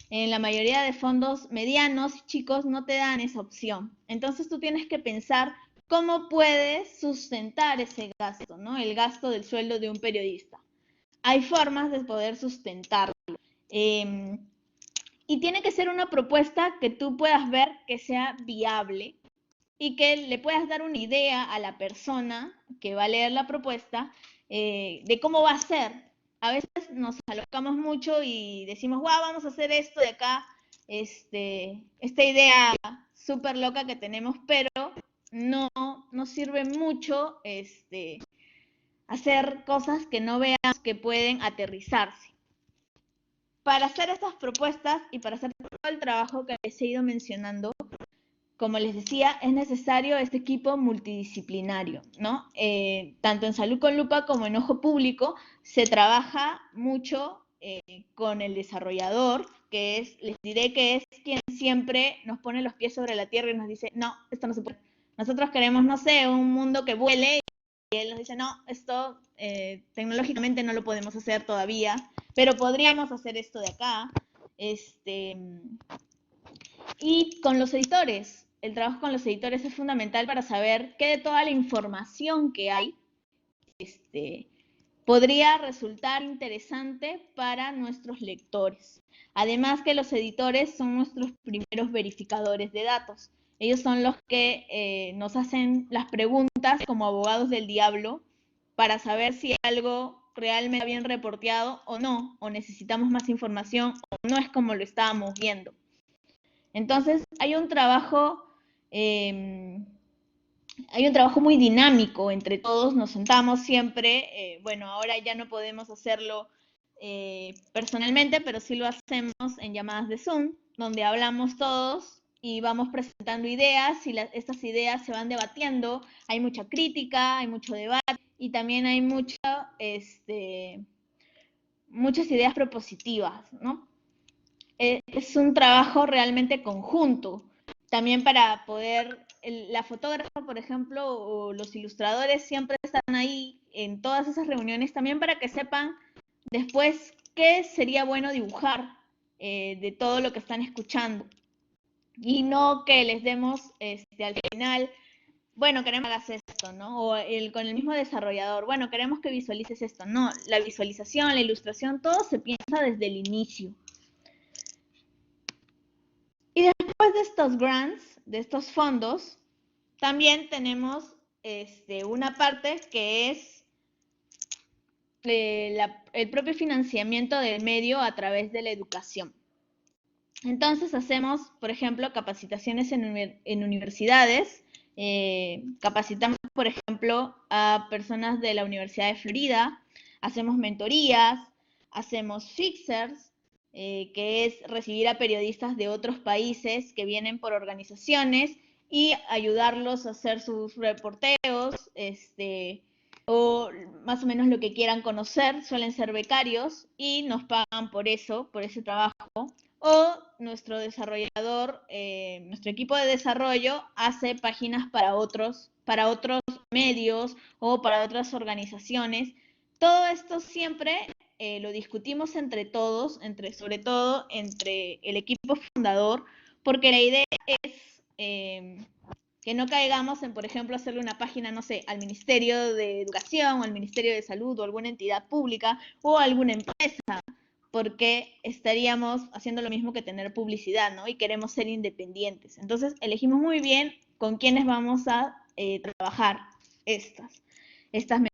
En la mayoría de fondos medianos, chicos, no te dan esa opción. Entonces tú tienes que pensar cómo puedes sustentar ese gasto, ¿no? El gasto del sueldo de un periodista. Hay formas de poder sustentarlo. Y tiene que ser una propuesta que tú puedas ver que sea viable y que le puedas dar una idea a la persona que va a leer la propuesta de cómo va a ser. A veces nos alocamos mucho y decimos, wow, vamos a hacer esto de acá, esta idea súper loca que tenemos, pero no sirve mucho hacer cosas que no veamos que pueden aterrizarse. Para hacer estas propuestas y para hacer todo el trabajo que les he ido mencionando, como les decía, es necesario este equipo multidisciplinario, ¿no? Tanto en Salud con Lupa como en Ojo Público se trabaja mucho con el desarrollador, que les diré que es quien siempre nos pone los pies sobre la tierra y nos dice, no, esto no se puede. Nosotros queremos, no sé, un mundo que vuele y él nos dice, no, esto tecnológicamente no lo podemos hacer todavía, pero podríamos hacer esto de acá. Y con los editores, el trabajo con los editores es fundamental para saber qué de toda la información que hay podría resultar interesante para nuestros lectores. Además que los editores son nuestros primeros verificadores de datos. Ellos son los que nos hacen las preguntas como abogados del diablo para saber si algo realmente bien reporteado o no, o necesitamos más información, o no es como lo estábamos viendo. Entonces, hay un trabajo muy dinámico entre todos, nos sentamos siempre, bueno, ahora ya no podemos hacerlo personalmente, pero sí lo hacemos en llamadas de Zoom, donde hablamos todos y vamos presentando ideas y estas ideas se van debatiendo, hay mucha crítica, hay mucho debate y también hay muchas ideas propositivas, ¿no? Es un trabajo realmente conjunto. También para poder, la fotógrafa, por ejemplo, o los ilustradores siempre están ahí en todas esas reuniones también para que sepan después qué sería bueno dibujar de todo lo que están escuchando. Y no que les demos al final, bueno, queremos que hagas esto, ¿no? O con el mismo desarrollador, bueno, queremos que visualices esto. No, la visualización, la ilustración, todo se piensa desde el inicio. Y después de estos grants, de estos fondos, también tenemos una parte que es el propio financiamiento del medio a través de la educación. Entonces hacemos, por ejemplo, capacitaciones en universidades, capacitamos, por ejemplo, a personas de la Universidad de Florida, hacemos mentorías, hacemos fixers, que es recibir a periodistas de otros países que vienen por organizaciones y ayudarlos a hacer sus reporteos, o más o menos lo que quieran conocer, suelen ser becarios y nos pagan por eso, por ese trabajo. O nuestro desarrollador, nuestro equipo de desarrollo hace páginas para otros medios o para otras organizaciones. Todo esto siempre lo discutimos entre todos, sobre todo entre el equipo fundador, porque la idea es que no caigamos en, por ejemplo, hacerle una página, no sé, al Ministerio de Educación o al Ministerio de Salud o alguna entidad pública o alguna empresa, porque estaríamos haciendo lo mismo que tener publicidad, ¿no? Y queremos ser independientes. Entonces, elegimos muy bien con quiénes vamos a trabajar estas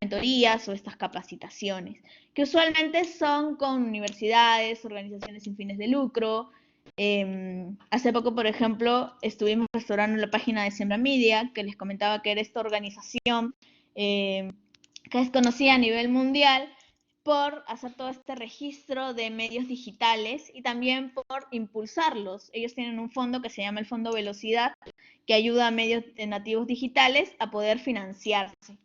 mentorías o estas capacitaciones, que usualmente son con universidades, organizaciones sin fines de lucro. Hace poco, por ejemplo, estuvimos restaurando la página de Siembra Media, que les comentaba que era esta organización que es conocida a nivel mundial por hacer todo este registro de medios digitales y también por impulsarlos. Ellos tienen un fondo que se llama el Fondo Velocidad, que ayuda a medios nativos digitales a poder financiarse.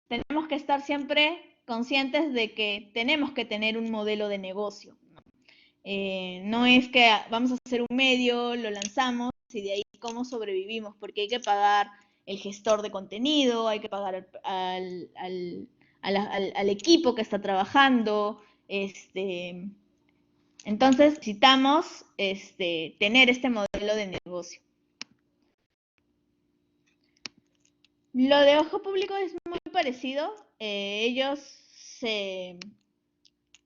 Tenemos que estar siempre conscientes de que tenemos que tener un modelo de negocio. No es que vamos a hacer un medio, lo lanzamos y de ahí cómo sobrevivimos, porque hay que pagar el gestor de contenido, hay que pagar al equipo que está trabajando. Entonces necesitamos tener este modelo de negocio. Lo de Ojo Público es muy parecido. Ellos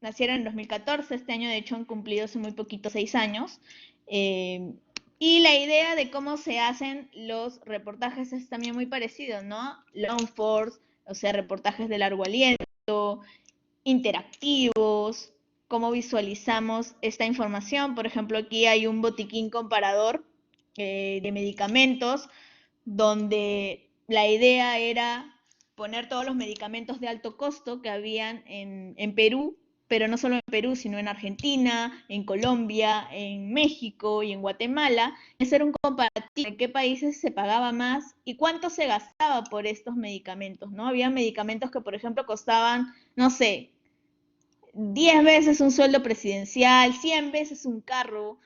nacieron en 2014, este año de hecho han cumplido hace muy poquito 6 años. Y la idea de cómo se hacen los reportajes es también muy parecido, ¿no? Long force, o sea, reportajes de largo aliento, interactivos, cómo visualizamos esta información. Por ejemplo, aquí hay un botiquín comparador de medicamentos, donde la idea era poner todos los medicamentos de alto costo que habían en Perú, pero no solo en Perú, sino en Argentina, en Colombia, en México y en Guatemala, hacer un comparativo de qué países se pagaba más y cuánto se gastaba por estos medicamentos, ¿no? Había medicamentos que, por ejemplo, costaban, no sé, 10 veces un sueldo presidencial, 100 veces un carro.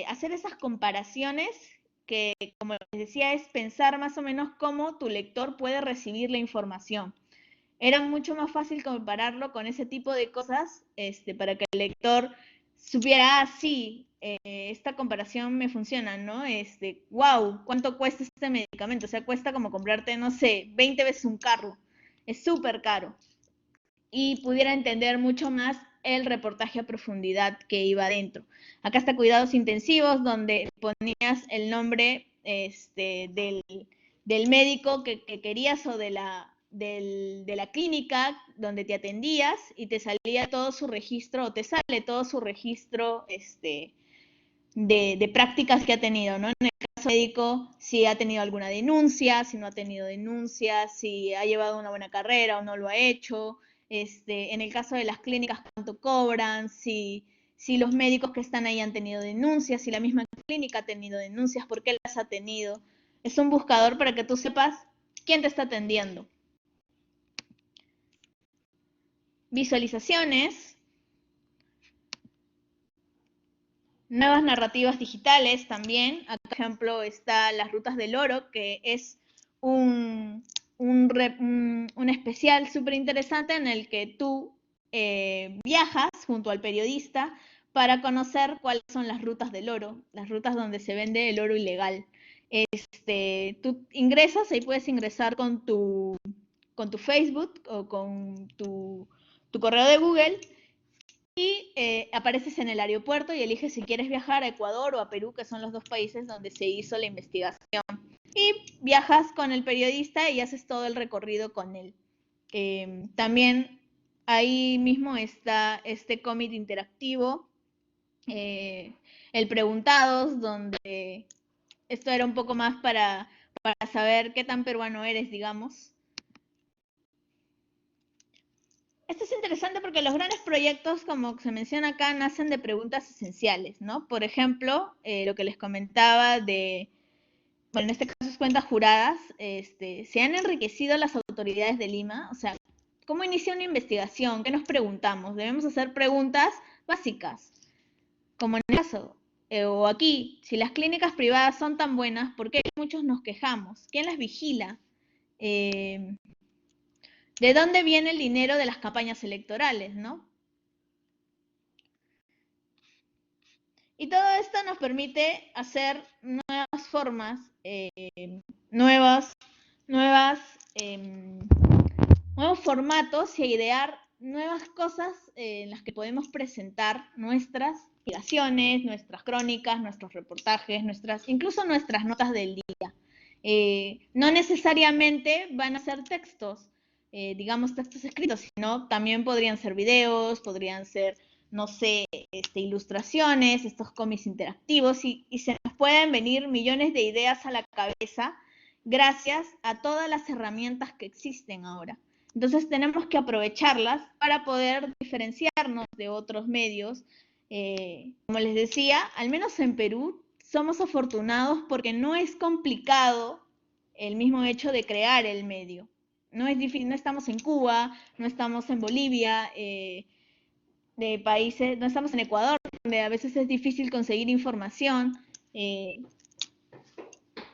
Hacer esas comparaciones que, como les decía, es pensar más o menos cómo tu lector puede recibir la información. Era mucho más fácil compararlo con ese tipo de cosas para que el lector supiera, sí, esta comparación me funciona, ¿no? Wow, ¿cuánto cuesta este medicamento? O sea, cuesta como comprarte, no sé, 20 veces un carro. Es súper caro. Y pudiera entender mucho más el reportaje a profundidad que iba adentro. Acá está Cuidados Intensivos, donde ponías el nombre del médico que querías o de la de la clínica donde te atendías y te salía todo su registro, o te sale todo su registro de prácticas que ha tenido, ¿no? En el caso médico, si ha tenido alguna denuncia, si no ha tenido denuncia, si ha llevado una buena carrera o no lo ha hecho. En el caso de las clínicas, cuánto cobran, si los médicos que están ahí han tenido denuncias, si la misma clínica ha tenido denuncias, por qué las ha tenido. Es un buscador para que tú sepas quién te está atendiendo. Visualizaciones. Nuevas narrativas digitales también. Acá, por ejemplo, está Las Rutas del Oro, que es un especial súper interesante en el que tú viajas junto al periodista para conocer cuáles son las rutas del oro, las rutas donde se vende el oro ilegal. Tú ingresas, ahí puedes ingresar con tu Facebook o con tu correo de Google, y apareces en el aeropuerto y eliges si quieres viajar a Ecuador o a Perú, que son los dos países donde se hizo la investigación. Y viajas con el periodista y haces todo el recorrido con él. También ahí mismo está este cómic interactivo, el Preguntados, donde esto era un poco más para saber qué tan peruano eres, digamos. Esto es interesante porque los grandes proyectos, como se menciona acá, nacen de preguntas esenciales, ¿no? Por ejemplo, lo que les comentaba de, bueno, en este caso es cuentas juradas, se han enriquecido las autoridades de Lima, o sea, ¿cómo inicia una investigación? ¿Qué nos preguntamos? Debemos hacer preguntas básicas, como en el caso, o aquí, si las clínicas privadas son tan buenas, ¿por qué muchos nos quejamos? ¿Quién las vigila? ¿De dónde viene el dinero de las campañas electorales, no? Y todo esto nos permite hacer nuevas formas, nuevos formatos y idear nuevas cosas en las que podemos presentar nuestras investigaciones, nuestras crónicas, nuestros reportajes, incluso nuestras notas del día. No necesariamente van a ser textos, digamos textos escritos, sino también podrían ser videos, podrían ser, no sé, ilustraciones, estos cómics interactivos, y se nos pueden venir millones de ideas a la cabeza gracias a todas las herramientas que existen ahora. Entonces tenemos que aprovecharlas para poder diferenciarnos de otros medios. Como les decía, al menos en Perú somos afortunados porque no es complicado el mismo hecho de crear el medio. No es difícil, no estamos en Cuba, no estamos en Bolivia, de países, no estamos en Ecuador, donde a veces es difícil conseguir información.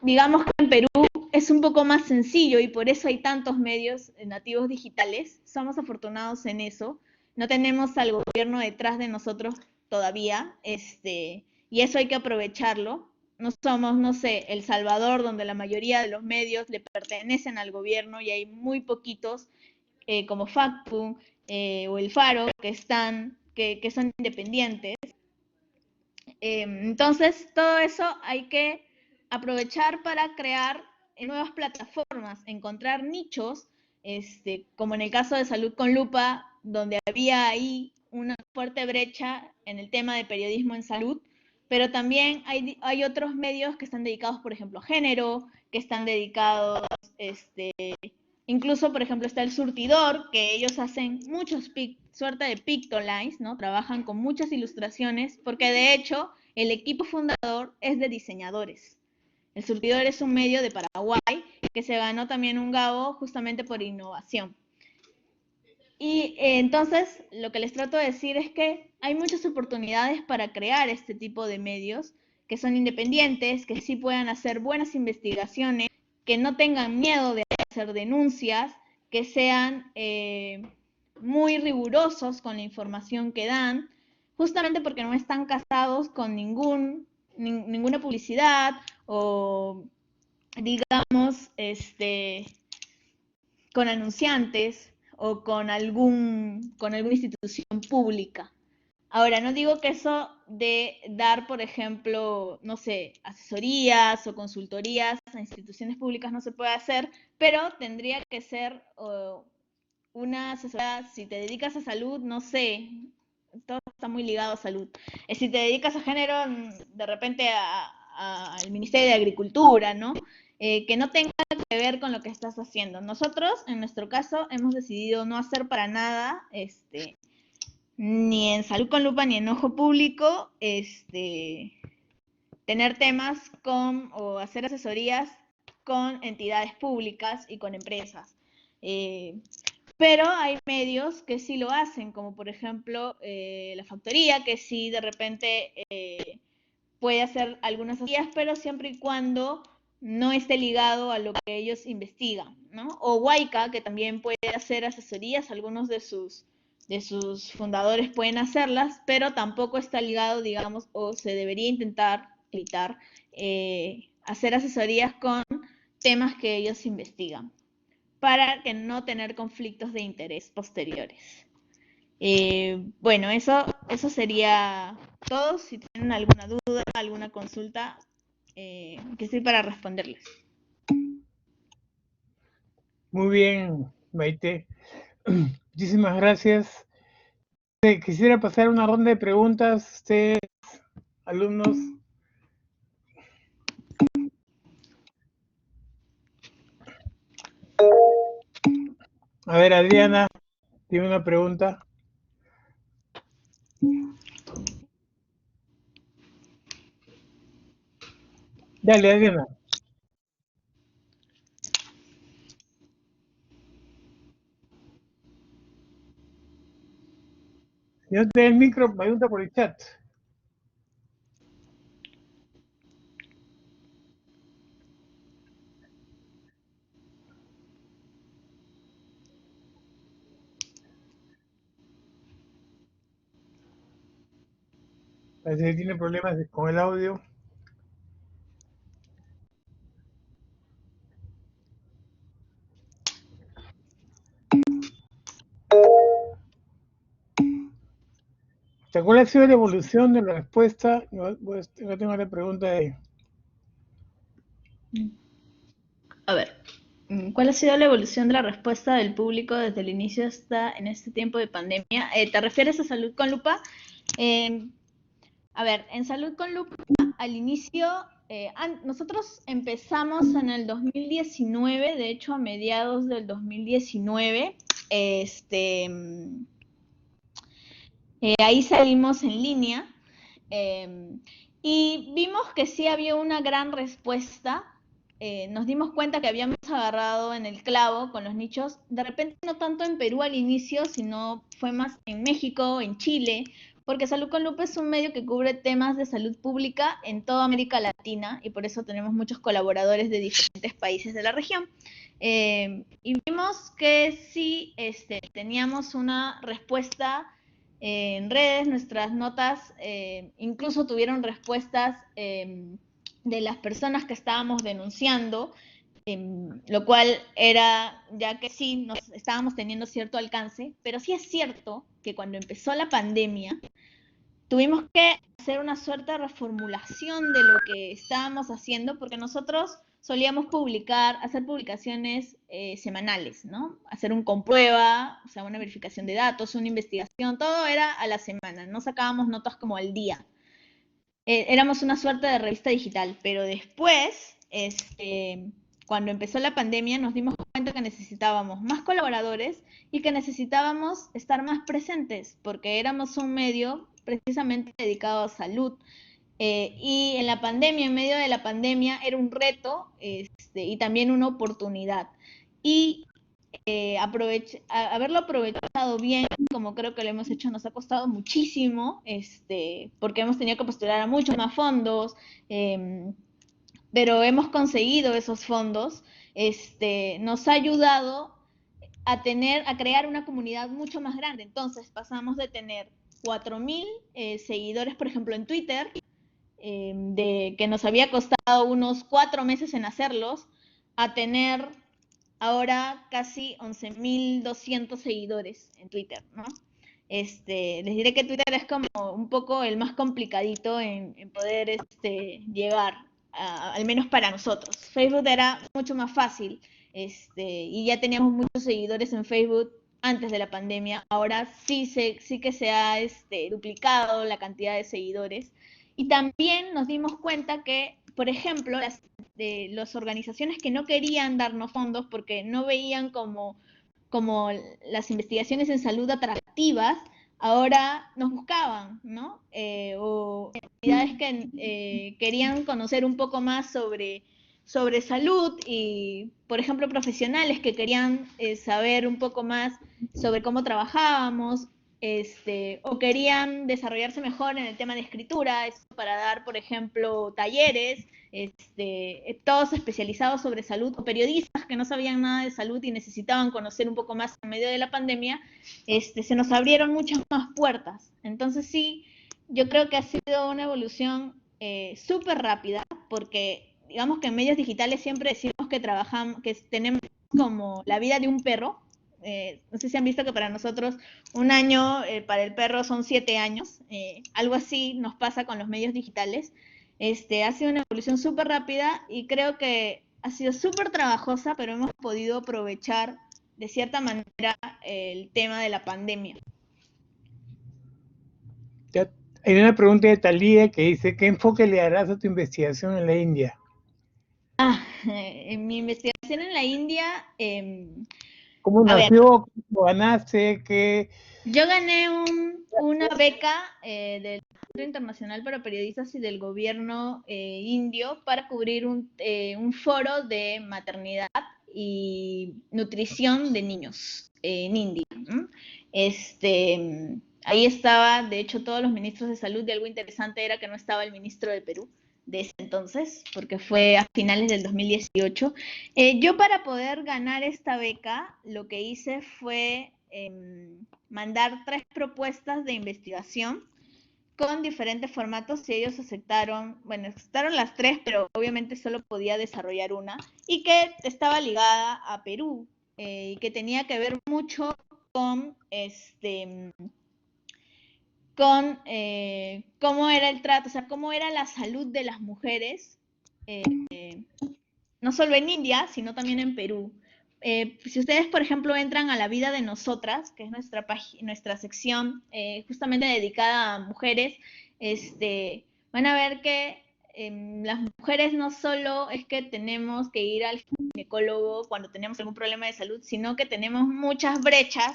Digamos que en Perú es un poco más sencillo y por eso hay tantos medios nativos digitales. Somos afortunados en eso. No tenemos al gobierno detrás de nosotros todavía, y eso hay que aprovecharlo. No somos, no sé, El Salvador, donde la mayoría de los medios le pertenecen al gobierno y hay muy poquitos, como Factu o El Faro, que son independientes. Entonces, todo eso hay que aprovechar para crear nuevas plataformas, encontrar nichos, como en el caso de Salud con Lupa, donde había ahí una fuerte brecha en el tema de periodismo en salud, pero también hay otros medios que están dedicados, por ejemplo, a género, que están dedicados, incluso, por ejemplo, está El Surtidor, que ellos hacen muchos suerte de pictolines, ¿no? Trabajan con muchas ilustraciones, porque de hecho el equipo fundador es de diseñadores. El Surtidor es un medio de Paraguay que se ganó también un Gabo justamente por innovación. Y entonces lo que les trato de decir es que hay muchas oportunidades para crear este tipo de medios que son independientes, que sí puedan hacer buenas investigaciones, que no tengan miedo de hacer denuncias, que sean muy rigurosos con la información que dan, justamente porque no están casados con ninguna publicidad o, digamos, con anunciantes o con alguna institución pública. Ahora, no digo que eso de dar, por ejemplo, no sé, asesorías o consultorías a instituciones públicas no se puede hacer, pero tendría que ser una asesoría, si te dedicas a salud, no sé, todo está muy ligado a salud. Si te dedicas a género, de repente al Ministerio de Agricultura, ¿no? Que no tenga que ver con lo que estás haciendo. Nosotros, en nuestro caso, hemos decidido no hacer para nada, ni en Salud con Lupa ni en Ojo Público, tener temas con o hacer asesorías con entidades públicas y con empresas. Pero hay medios que sí lo hacen, como por ejemplo la factoría, que sí de repente puede hacer algunas asesorías, pero siempre y cuando no esté ligado a lo que ellos investigan, ¿no? O Huayca, que también puede hacer asesorías, algunos de sus fundadores pueden hacerlas, pero tampoco está ligado, digamos, o se debería intentar evitar hacer asesorías con temas que ellos investigan, para que no tener conflictos de interés posteriores. Bueno, eso sería todo. Si tienen alguna duda, alguna consulta, que estoy para responderles. Muy bien, Maite. Muchísimas gracias. Quisiera pasar una ronda de preguntas. Ustedes, alumnos. A ver, Adriana, tiene una pregunta. Dale, Adriana. Si no te da el micro, pregunta por el chat. Parece que tiene problemas con el audio. ¿Cuál ha sido la evolución de la respuesta? Yo tengo la pregunta de... A ver, ¿cuál ha sido la evolución de la respuesta del público desde el inicio hasta en este tiempo de pandemia? ¿Te refieres a Salud con Lupa? A ver, en Salud con Lupa, al inicio, nosotros empezamos en el 2019, de hecho a mediados del 2019, ahí salimos en línea y vimos que sí había una gran respuesta. Nos dimos cuenta que habíamos agarrado en el clavo con los nichos, de repente no tanto en Perú al inicio, sino fue más en México, en Chile, porque Salud con Lupa es un medio que cubre temas de salud pública en toda América Latina y por eso tenemos muchos colaboradores de diferentes países de la región. Y vimos que sí teníamos una respuesta en redes, nuestras notas incluso tuvieron respuestas de las personas que estábamos denunciando, lo cual era ya que sí, nos estábamos teniendo cierto alcance, pero sí es cierto que cuando empezó la pandemia, tuvimos que hacer una suerte de reformulación de lo que estábamos haciendo, porque nosotros solíamos hacer publicaciones semanales, ¿no? Hacer un comprueba, o sea, una verificación de datos, una investigación, todo era a la semana, no sacábamos notas como al día. Éramos una suerte de revista digital, pero después, cuando empezó la pandemia, nos dimos cuenta que necesitábamos más colaboradores y que necesitábamos estar más presentes, porque éramos un medio precisamente dedicado a salud. Y en la pandemia, en medio de la pandemia, era un reto y también una oportunidad. Y haberlo aprovechado bien, como creo que lo hemos hecho, nos ha costado muchísimo, porque hemos tenido que postular a muchos más fondos, pero hemos conseguido esos fondos, nos ha ayudado a crear una comunidad mucho más grande. Entonces pasamos de tener 4.000 seguidores, por ejemplo, en Twitter, que nos había costado unos 4 meses en hacerlos, a tener ahora casi 11.200 seguidores en Twitter, ¿no? Les diré que Twitter es como un poco el más complicadito en poder llegar, al menos para nosotros. Facebook era mucho más fácil, y ya teníamos muchos seguidores en Facebook antes de la pandemia. Ahora sí que se ha duplicado la cantidad de seguidores. Y también nos dimos cuenta que, por ejemplo, las organizaciones que no querían darnos fondos porque no veían como las investigaciones en salud atractivas, ahora nos buscaban, ¿no? O entidades que querían conocer un poco más sobre salud y, por ejemplo, profesionales que querían saber un poco más sobre cómo trabajábamos, o querían desarrollarse mejor en el tema de escritura, para dar, por ejemplo, talleres, todos especializados sobre salud, o periodistas que no sabían nada de salud y necesitaban conocer un poco más en medio de la pandemia, se nos abrieron muchas más puertas. Entonces sí, yo creo que ha sido una evolución súper rápida, porque digamos que en medios digitales siempre decimos que trabajamos, que tenemos como la vida de un perro. No sé si han visto que para nosotros un año, para el perro son 7 años, algo así nos pasa con los medios digitales. Ha sido una evolución súper rápida y creo que ha sido súper trabajosa, pero hemos podido aprovechar de cierta manera el tema de la pandemia. Hay una pregunta de Talía que dice, ¿qué enfoque le darás a tu investigación en la India? En mi investigación en la India, ¿Cómo a ver, nació? ¿Cómo ganaste? yo gané una beca del Centro Internacional para Periodistas y del gobierno indio para cubrir un foro de maternidad y nutrición de niños en India. Ahí estaba, de hecho, todos los ministros de salud, y algo interesante era que no estaba el ministro de Perú de ese entonces, porque fue a finales del 2018. Yo, para poder ganar esta beca, lo que hice fue mandar 3 propuestas de investigación con diferentes formatos, y ellos aceptaron las 3, pero obviamente solo podía desarrollar una, y que estaba ligada a Perú, y que tenía que ver mucho con cómo era el trato, o sea, cómo era la salud de las mujeres, no solo en India, sino también en Perú. Si ustedes, por ejemplo, entran a La Vida de Nosotras, que es nuestra sección justamente dedicada a mujeres, van a ver que las mujeres no solo es que tenemos que ir al ginecólogo cuando tenemos algún problema de salud, sino que tenemos muchas brechas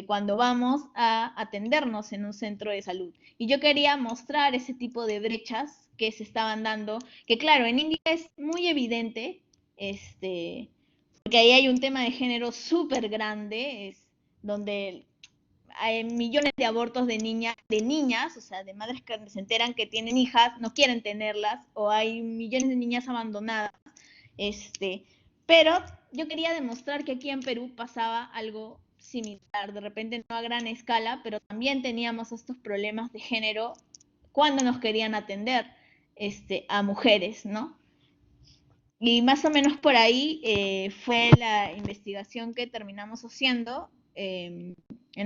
cuando vamos a atendernos en un centro de salud. Y yo quería mostrar ese tipo de brechas que se estaban dando, que claro, en India es muy evidente, porque ahí hay un tema de género súper grande, donde hay millones de abortos de niñas, o sea, de madres que se enteran que tienen hijas, no quieren tenerlas, o hay millones de niñas abandonadas, pero yo quería demostrar que aquí en Perú pasaba algo similar, de repente no a gran escala, pero también teníamos estos problemas de género cuando nos querían atender a mujeres, ¿no? Y más o menos por ahí fue la investigación que terminamos haciendo en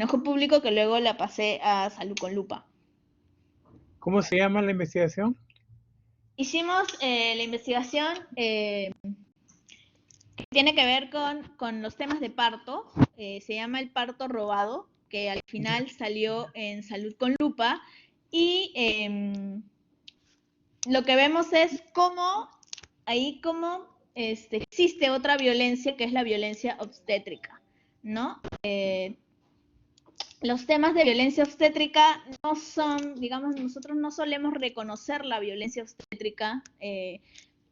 Ojo Público, que luego la pasé a Salud con Lupa. ¿Cómo se llama la investigación? Hicimos la investigación que tiene que ver con los temas de parto, se llama el parto robado, que al final salió en Salud con Lupa, y lo que vemos es cómo existe otra violencia, que es la violencia obstétrica, ¿no? Los temas de violencia obstétrica no son, digamos, nosotros no solemos reconocer la violencia obstétrica.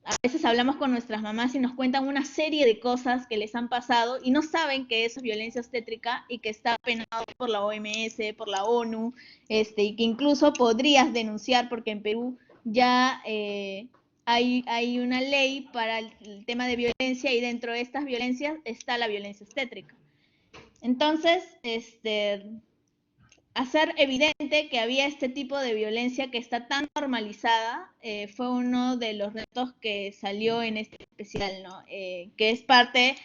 A veces hablamos con nuestras mamás y nos cuentan una serie de cosas que les han pasado y no saben que eso es violencia obstétrica y que está penado por la OMS, por la ONU, y que incluso podrías denunciar, porque en Perú ya hay una ley para el tema de violencia, y dentro de estas violencias está la violencia obstétrica. Entonces, hacer evidente que había este tipo de violencia que está tan normalizada fue uno de los retos que salió en este especial, ¿no? Que es parte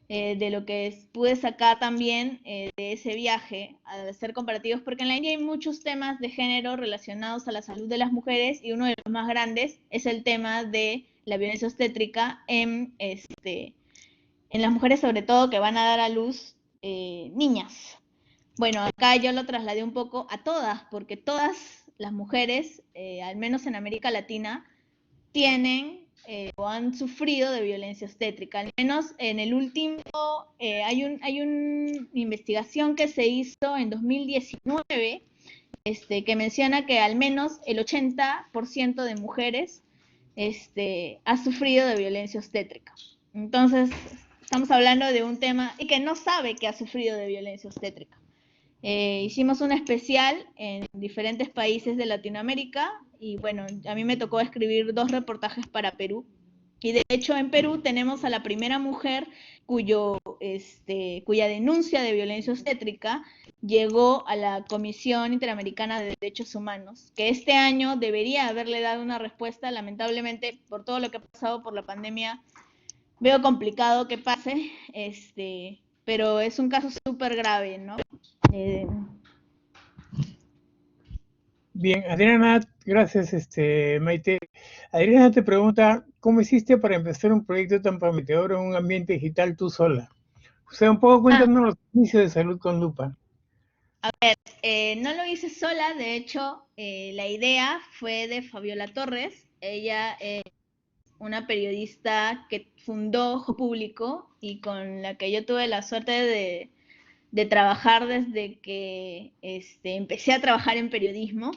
de lo que pude sacar también de ese viaje, al hacer comparativos, porque en la India hay muchos temas de género relacionados a la salud de las mujeres y uno de los más grandes es el tema de la violencia obstétrica en las mujeres, sobre todo que van a dar a luz niñas. Bueno, acá yo lo trasladé un poco a todas, porque todas las mujeres, al menos en América Latina, tienen o han sufrido de violencia obstétrica. Al menos en el último, hay una investigación que se hizo en 2019 que menciona que al menos el 80% de mujeres ha sufrido de violencia obstétrica. Entonces, estamos hablando de un tema y que no sabe que ha sufrido de violencia obstétrica. Hicimos un especial en diferentes países de Latinoamérica y bueno, a mí me tocó escribir 2 reportajes para Perú. Y de hecho en Perú tenemos a la primera mujer cuya denuncia de violencia obstétrica llegó a la Comisión Interamericana de Derechos Humanos, que este año debería haberle dado una respuesta. Lamentablemente, por todo lo que ha pasado por la pandemia, veo complicado que pase, pero es un caso súper grave, ¿no? Bien, Adriana, gracias, Maite. Adriana te pregunta, ¿cómo hiciste para empezar un proyecto tan prometedor en un ambiente digital tú sola? O sea, un poco cuéntanos los inicios de Salud con Lupa. A ver, no lo hice sola, de hecho, la idea fue de Fabiola Torres. Ella es una periodista que fundó Ojo Público y con la que yo tuve la suerte de trabajar desde que empecé a trabajar en periodismo.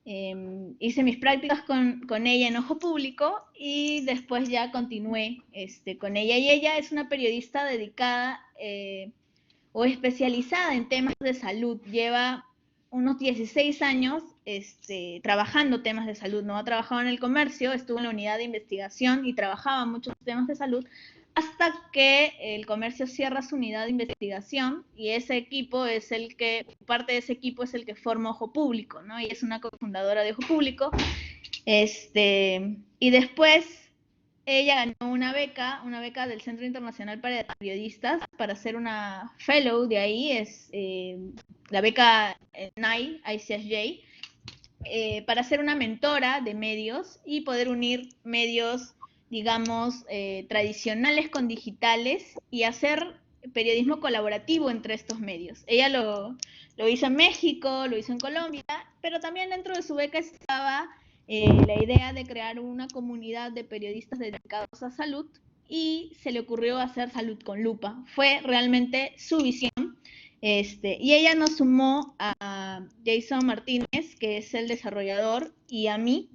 Hice mis prácticas con ella en Ojo Público y después ya continué con ella. Y ella es una periodista dedicada o especializada en temas de salud. Lleva unos 16 años trabajando temas de salud, ¿no? Ha trabajado en el comercio, estuvo en la unidad de investigación y trabajaba muchos temas de salud, hasta que el comercio cierra su unidad de investigación y ese equipo es el que, parte de ese equipo es el que forma Ojo Público, ¿no? Y es una cofundadora de Ojo Público. Y después ella ganó una beca del Centro Internacional para Periodistas para hacer una fellow de ahí, es la beca NICE, ICSJ, para ser una mentora de medios y poder unir medios, digamos, tradicionales con digitales y hacer periodismo colaborativo entre estos medios. Ella lo hizo en México, lo hizo en Colombia, pero también dentro de su beca estaba la idea de crear una comunidad de periodistas dedicados a salud y se le ocurrió hacer Salud con Lupa. Fue realmente su visión. Y ella nos sumó a Jason Martínez, que es el desarrollador, y a mí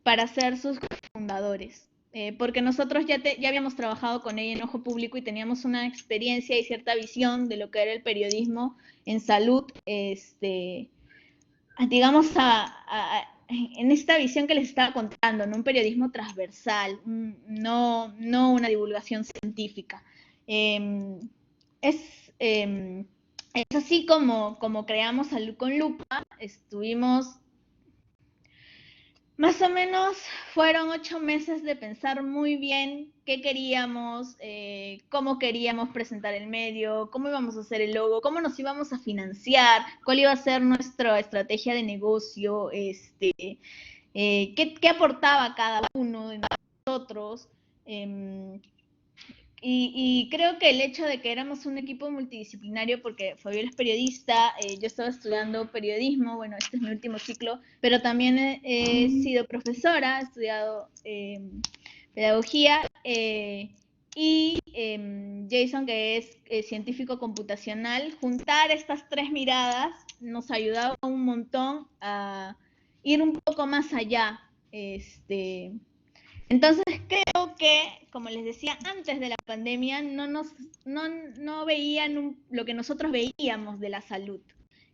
para ser sus fundadores. Porque nosotros ya habíamos trabajado con ella en Ojo Público y teníamos una experiencia y cierta visión de lo que era el periodismo en salud, digamos, en esta visión que les estaba contando, ¿no? Un periodismo transversal, no una divulgación científica. Es así como creamos Salud con Lupa. Estuvimos, más o menos, fueron 8 meses de pensar muy bien qué queríamos, cómo queríamos presentar el medio, cómo íbamos a hacer el logo, cómo nos íbamos a financiar, cuál iba a ser nuestra estrategia de negocio, qué aportaba cada uno de nosotros. Y creo que el hecho de que éramos un equipo multidisciplinario, porque Fabiola es periodista, yo estaba estudiando periodismo, bueno, este es mi último ciclo, pero también he sido profesora, he estudiado pedagogía, y Jason, que es científico computacional, juntar estas 3 miradas nos ayudaba un montón a ir un poco más allá. Entonces creo que, como les decía, antes de la pandemia no veían lo que nosotros veíamos de la salud.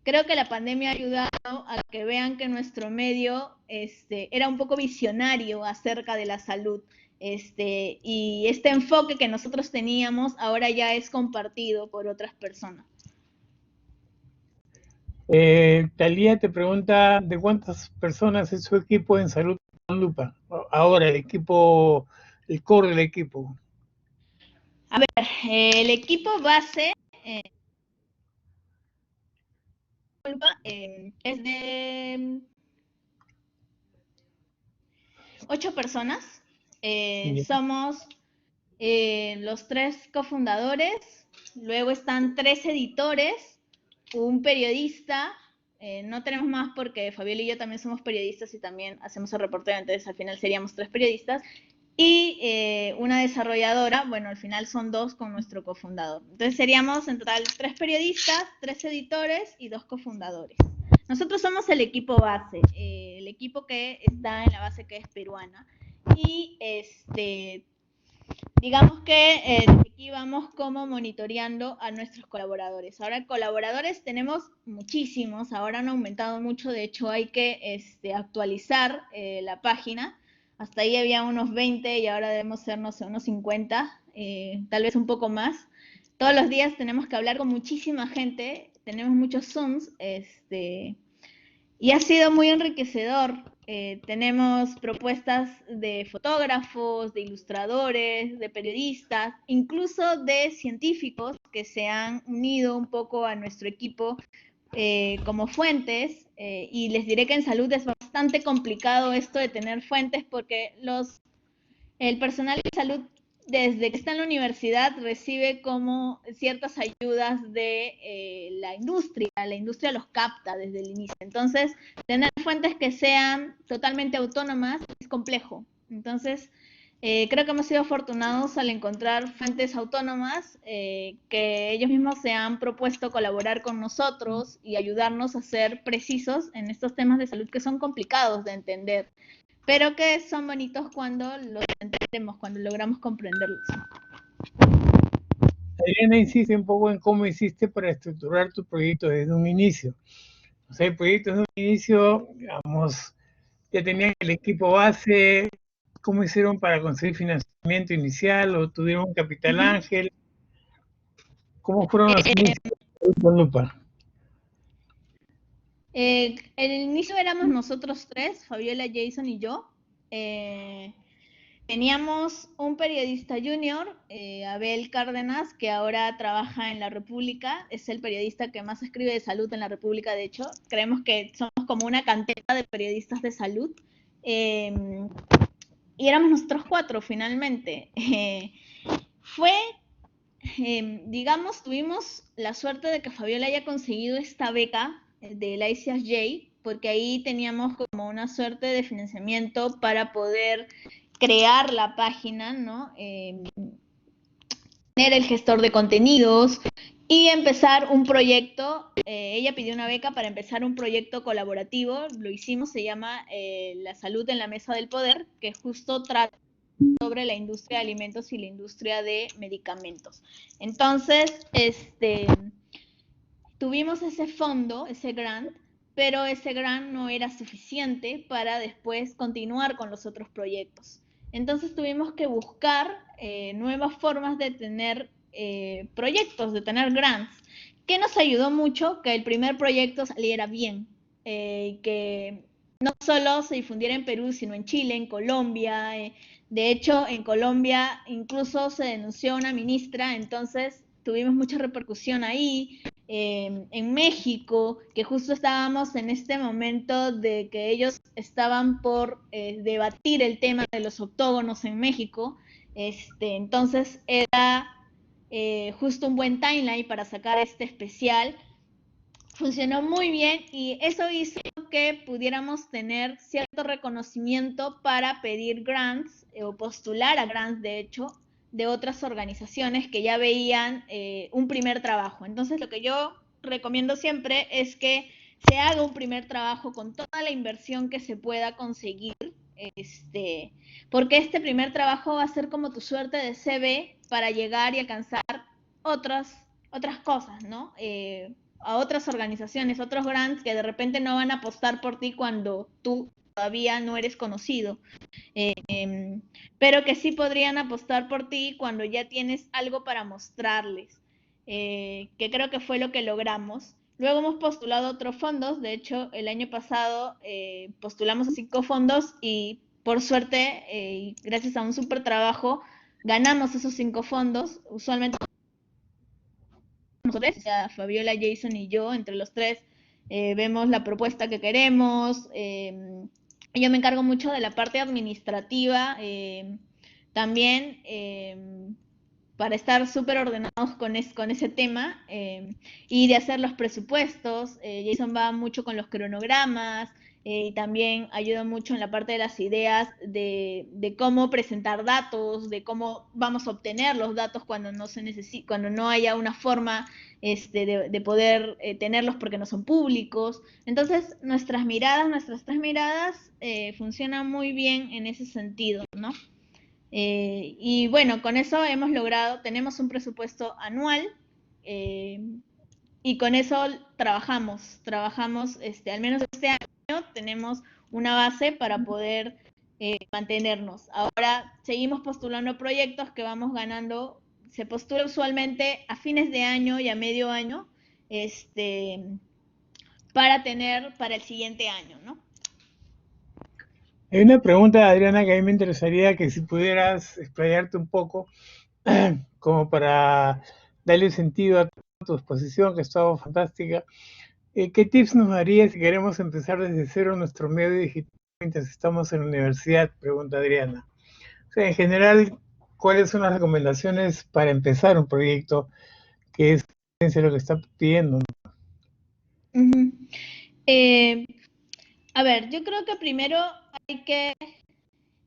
Creo que la pandemia ha ayudado a que vean que nuestro medio era un poco visionario acerca de la salud. Y este enfoque que nosotros teníamos ahora ya es compartido por otras personas. Talía te pregunta, ¿de cuántas personas es su equipo en Salud con Lupa? Ahora, el core del equipo. A ver, el equipo base es de 8 personas. Somos los 3 cofundadores, luego están 3 editores, un periodista, no tenemos más porque Fabiola y yo también somos periodistas y también hacemos el reportero, entonces al final seríamos 3 periodistas, y una desarrolladora, bueno, al final son 2 con nuestro cofundador. Entonces seríamos en total 3 periodistas, 3 editores y 2 cofundadores. Nosotros somos el equipo base, el equipo que está en la base que es peruana. Y digamos que aquí vamos como monitoreando a nuestros colaboradores. Ahora colaboradores tenemos muchísimos, ahora han aumentado mucho, de hecho hay que actualizar la página. Hasta ahí había unos 20 y ahora debemos ser, no sé, unos 50, tal vez un poco más. Todos los días tenemos que hablar con muchísima gente, tenemos muchos Zooms, y ha sido muy enriquecedor. Tenemos propuestas de fotógrafos, de ilustradores, de periodistas, incluso de científicos que se han unido un poco a nuestro equipo como fuentes. Y les diré que en salud es bastante complicado esto de tener fuentes porque el personal de salud desde que está en la universidad recibe como ciertas ayudas de la industria los capta desde el inicio. Entonces, tener fuentes que sean totalmente autónomas es complejo. Entonces, creo que hemos sido afortunados al encontrar fuentes autónomas que ellos mismos se han propuesto colaborar con nosotros y ayudarnos a ser precisos en estos temas de salud que son complicados de entender, pero que son bonitos cuando los entendemos, cuando logramos comprenderlos. Adriana insiste un poco en cómo hiciste para estructurar tu proyecto desde un inicio. O sea, el proyecto desde un inicio, digamos, ya tenían el equipo base, ¿cómo hicieron para conseguir financiamiento inicial o tuvieron un capital ángel? ¿Cómo fueron los inicios con Lupa? El inicio éramos nosotros 3, Fabiola, Jason y yo. Teníamos un periodista junior, Abel Cárdenas, que ahora trabaja en La República, es el periodista que más escribe de salud en La República, de hecho. Creemos que somos como una cantera de periodistas de salud. Y éramos nosotros 4 finalmente. Digamos, tuvimos la suerte de que Fabiola haya conseguido esta beca de la ICSJ, porque ahí teníamos como una suerte de financiamiento para poder crear la página, ¿no? Tener el gestor de contenidos y empezar un proyecto. Ella pidió una beca para empezar un proyecto colaborativo, lo hicimos, se llama La Salud en la Mesa del Poder, que justo trata sobre la industria de alimentos y la industria de medicamentos. Entonces, tuvimos ese fondo, ese grant, pero ese grant no era suficiente para después continuar con los otros proyectos. Entonces tuvimos que buscar nuevas formas de tener proyectos, de tener grants, que nos ayudó mucho que el primer proyecto saliera bien, que no solo se difundiera en Perú, sino en Chile, en Colombia. De hecho, en Colombia incluso se denunció a una ministra, entonces tuvimos mucha repercusión ahí. En México, que justo estábamos en este momento de que ellos estaban por debatir el tema de los octógonos en México, entonces era justo un buen timeline para sacar este especial. Funcionó muy bien y eso hizo que pudiéramos tener cierto reconocimiento para pedir grants o postular a grants, de hecho, de otras organizaciones que ya veían un primer trabajo. Entonces, lo que yo recomiendo siempre es que se haga un primer trabajo con toda la inversión que se pueda conseguir, porque este primer trabajo va a ser como tu suerte de CV para llegar y alcanzar otras cosas, ¿no? A otras organizaciones, otros grants que de repente no van a apostar por ti cuando tú todavía no eres conocido, pero que sí podrían apostar por ti cuando ya tienes algo para mostrarles, que creo que fue lo que logramos. Luego hemos postulado otros fondos, de hecho el año pasado postulamos a 5 fondos y por suerte, gracias a un súper trabajo, ganamos esos 5 fondos, usualmente nosotros, ya Fabiola, Jason y yo, entre los tres, vemos la propuesta que queremos. Yo me encargo mucho de la parte administrativa, también para estar súper ordenados con ese tema, y de hacer los presupuestos. Jason va mucho con los cronogramas, y también ayuda mucho en la parte de las ideas de cómo presentar datos, de cómo vamos a obtener los datos cuando no se necesita, cuando no haya una forma de poder tenerlos porque no son públicos. Entonces, nuestras tres miradas, funcionan muy bien en ese sentido, ¿no? Y bueno, con eso hemos logrado, tenemos un presupuesto anual, eh, y con eso trabajamos, al menos este año tenemos una base para poder mantenernos. Ahora seguimos postulando proyectos que vamos ganando, se postula usualmente a fines de año y a medio año, este, para tener para el siguiente año, ¿no? Hay una pregunta, Adriana, que a mí me interesaría que si pudieras explayarte un poco, como para darle sentido a tu exposición, que ha estado fantástica. ¿Qué tips nos darías si queremos empezar desde cero nuestro medio digital mientras estamos en la universidad? Pregunta Adriana. O sea, en general, ¿cuáles son las recomendaciones para empezar un proyecto que es lo que está pidiendo? Uh -huh. A ver, yo creo que primero hay que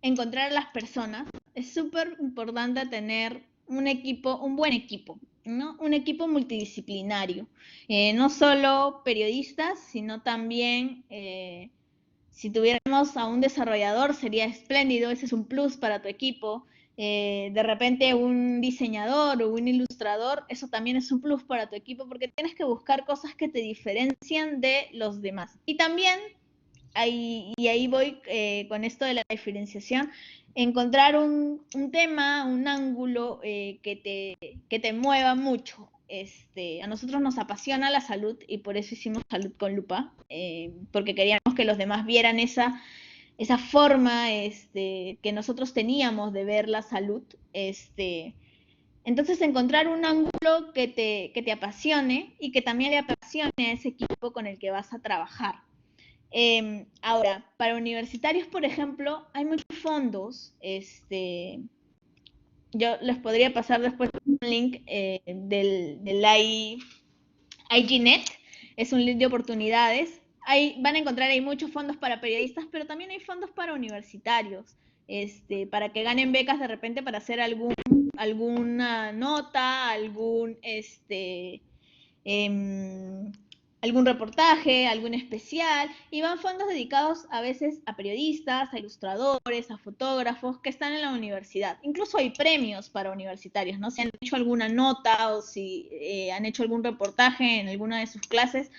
encontrar a las personas. Es súper importante tener un equipo, un buen equipo, ¿no? Un equipo multidisciplinario. No solo periodistas, sino también, si tuviéramos a un desarrollador sería espléndido, ese es un plus para tu equipo. De repente un diseñador o un ilustrador, eso también es un plus para tu equipo porque tienes que buscar cosas que te diferencian de los demás. Y también ahí voy, con esto de la diferenciación, encontrar un tema, un ángulo, que te mueva mucho. A nosotros nos apasiona la salud y por eso hicimos Salud con Lupa, porque queríamos que los demás vieran esa forma, que nosotros teníamos de ver la salud. Entonces, encontrar un ángulo que te apasione y que también le apasione a ese equipo con el que vas a trabajar. Ahora, para universitarios, por ejemplo, hay muchos fondos. Yo les podría pasar después un link, del IGNet, es un link de oportunidades. Van a encontrar ahí muchos fondos para periodistas, pero también hay fondos para universitarios, para que ganen becas de repente para hacer alguna nota, eh, algún reportaje, algún especial, y van fondos dedicados a veces a periodistas, a ilustradores, a fotógrafos que están en la universidad. Incluso hay premios para universitarios, ¿no? Si han hecho alguna nota o si han hecho algún reportaje en alguna de sus clases,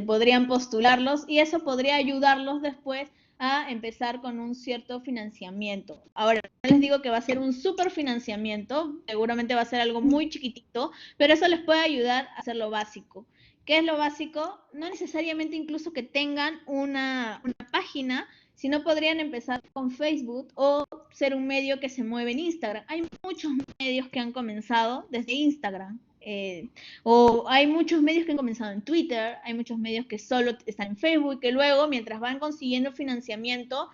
podrían postularlos y eso podría ayudarlos después a empezar con un cierto financiamiento. Ahora, no les digo que va a ser un super financiamiento, seguramente va a ser algo muy chiquitito, pero eso les puede ayudar a hacer lo básico. ¿Qué es lo básico? No necesariamente incluso que tengan una página, sino podrían empezar con Facebook o ser un medio que se mueve en Instagram. Hay muchos medios que han comenzado desde Instagram. O hay muchos medios que han comenzado en Twitter, hay muchos medios que solo están en Facebook, que luego, mientras van consiguiendo financiamiento,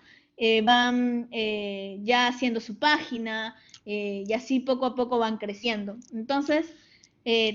van ya haciendo su página, y así poco a poco van creciendo. Entonces,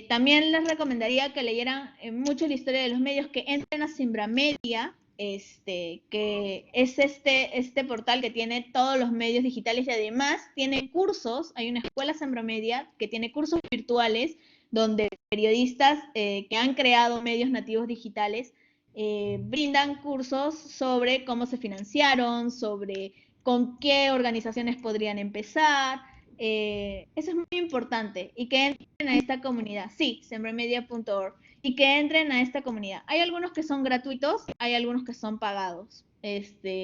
también les recomendaría que leyeran mucho la historia de los medios, que entren a Simbra Media, que es este portal que tiene todos los medios digitales y además tiene cursos. Hay una escuela Simbra Media que tiene cursos virtuales donde periodistas que han creado medios nativos digitales brindan cursos sobre cómo se financiaron, sobre con qué organizaciones podrían empezar. Eso es muy importante y que entren a esta comunidad. Sí, sembramedia.org, y que entren a esta comunidad. Hay algunos que son gratuitos, hay algunos que son pagados.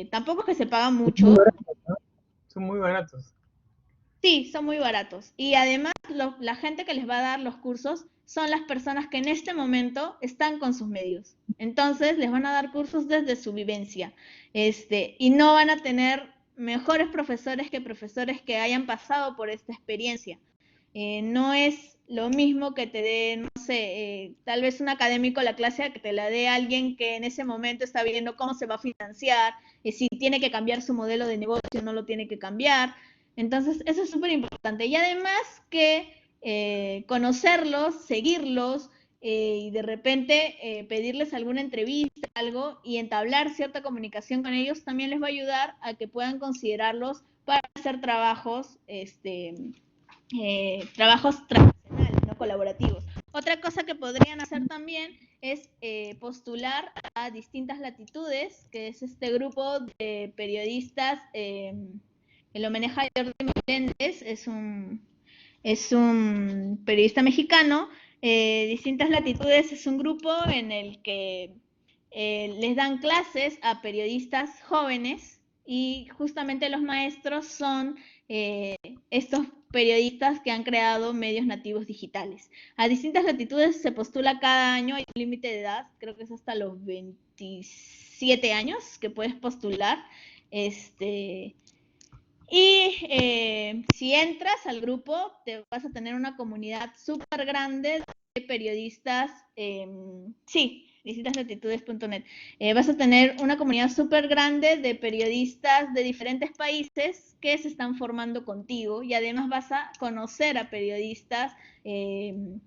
Tampoco es que se paga mucho. Son muy baratos. Sí, son muy baratos. Y además, la gente que les va a dar los cursos son las personas que en este momento están con sus medios. Entonces, les van a dar cursos desde su vivencia. Y no van a tener mejores profesores que profesores que hayan pasado por esta experiencia. No es lo mismo que te dé, no sé, tal vez un académico la clase que te la dé alguien que en ese momento está viendo cómo se va a financiar, si tiene que cambiar su modelo de negocio, no lo tiene que cambiar. Entonces, eso es súper importante. Y además que conocerlos, seguirlos, y de repente pedirles alguna entrevista, algo, y entablar cierta comunicación con ellos también les va a ayudar a que puedan considerarlos para hacer trabajos, trabajos tradicionales, no colaborativos. Otra cosa que podrían hacer también es postular a Distintas Latitudes, que es este grupo de periodistas que lo maneja Jordi Meléndez, es un periodista mexicano. Distintas Latitudes es un grupo en el que les dan clases a periodistas jóvenes y justamente los maestros son estos periodistas que han creado medios nativos digitales. A Distintas Latitudes se postula cada año, hay un límite de edad, creo que es hasta los 27 años que puedes postular. Y si entras al grupo, te vas a tener una comunidad súper grande de periodistas, sí, distintaslatitudes.net. Vas a tener una comunidad súper grande de periodistas de diferentes países que se están formando contigo y además vas a conocer a periodistas que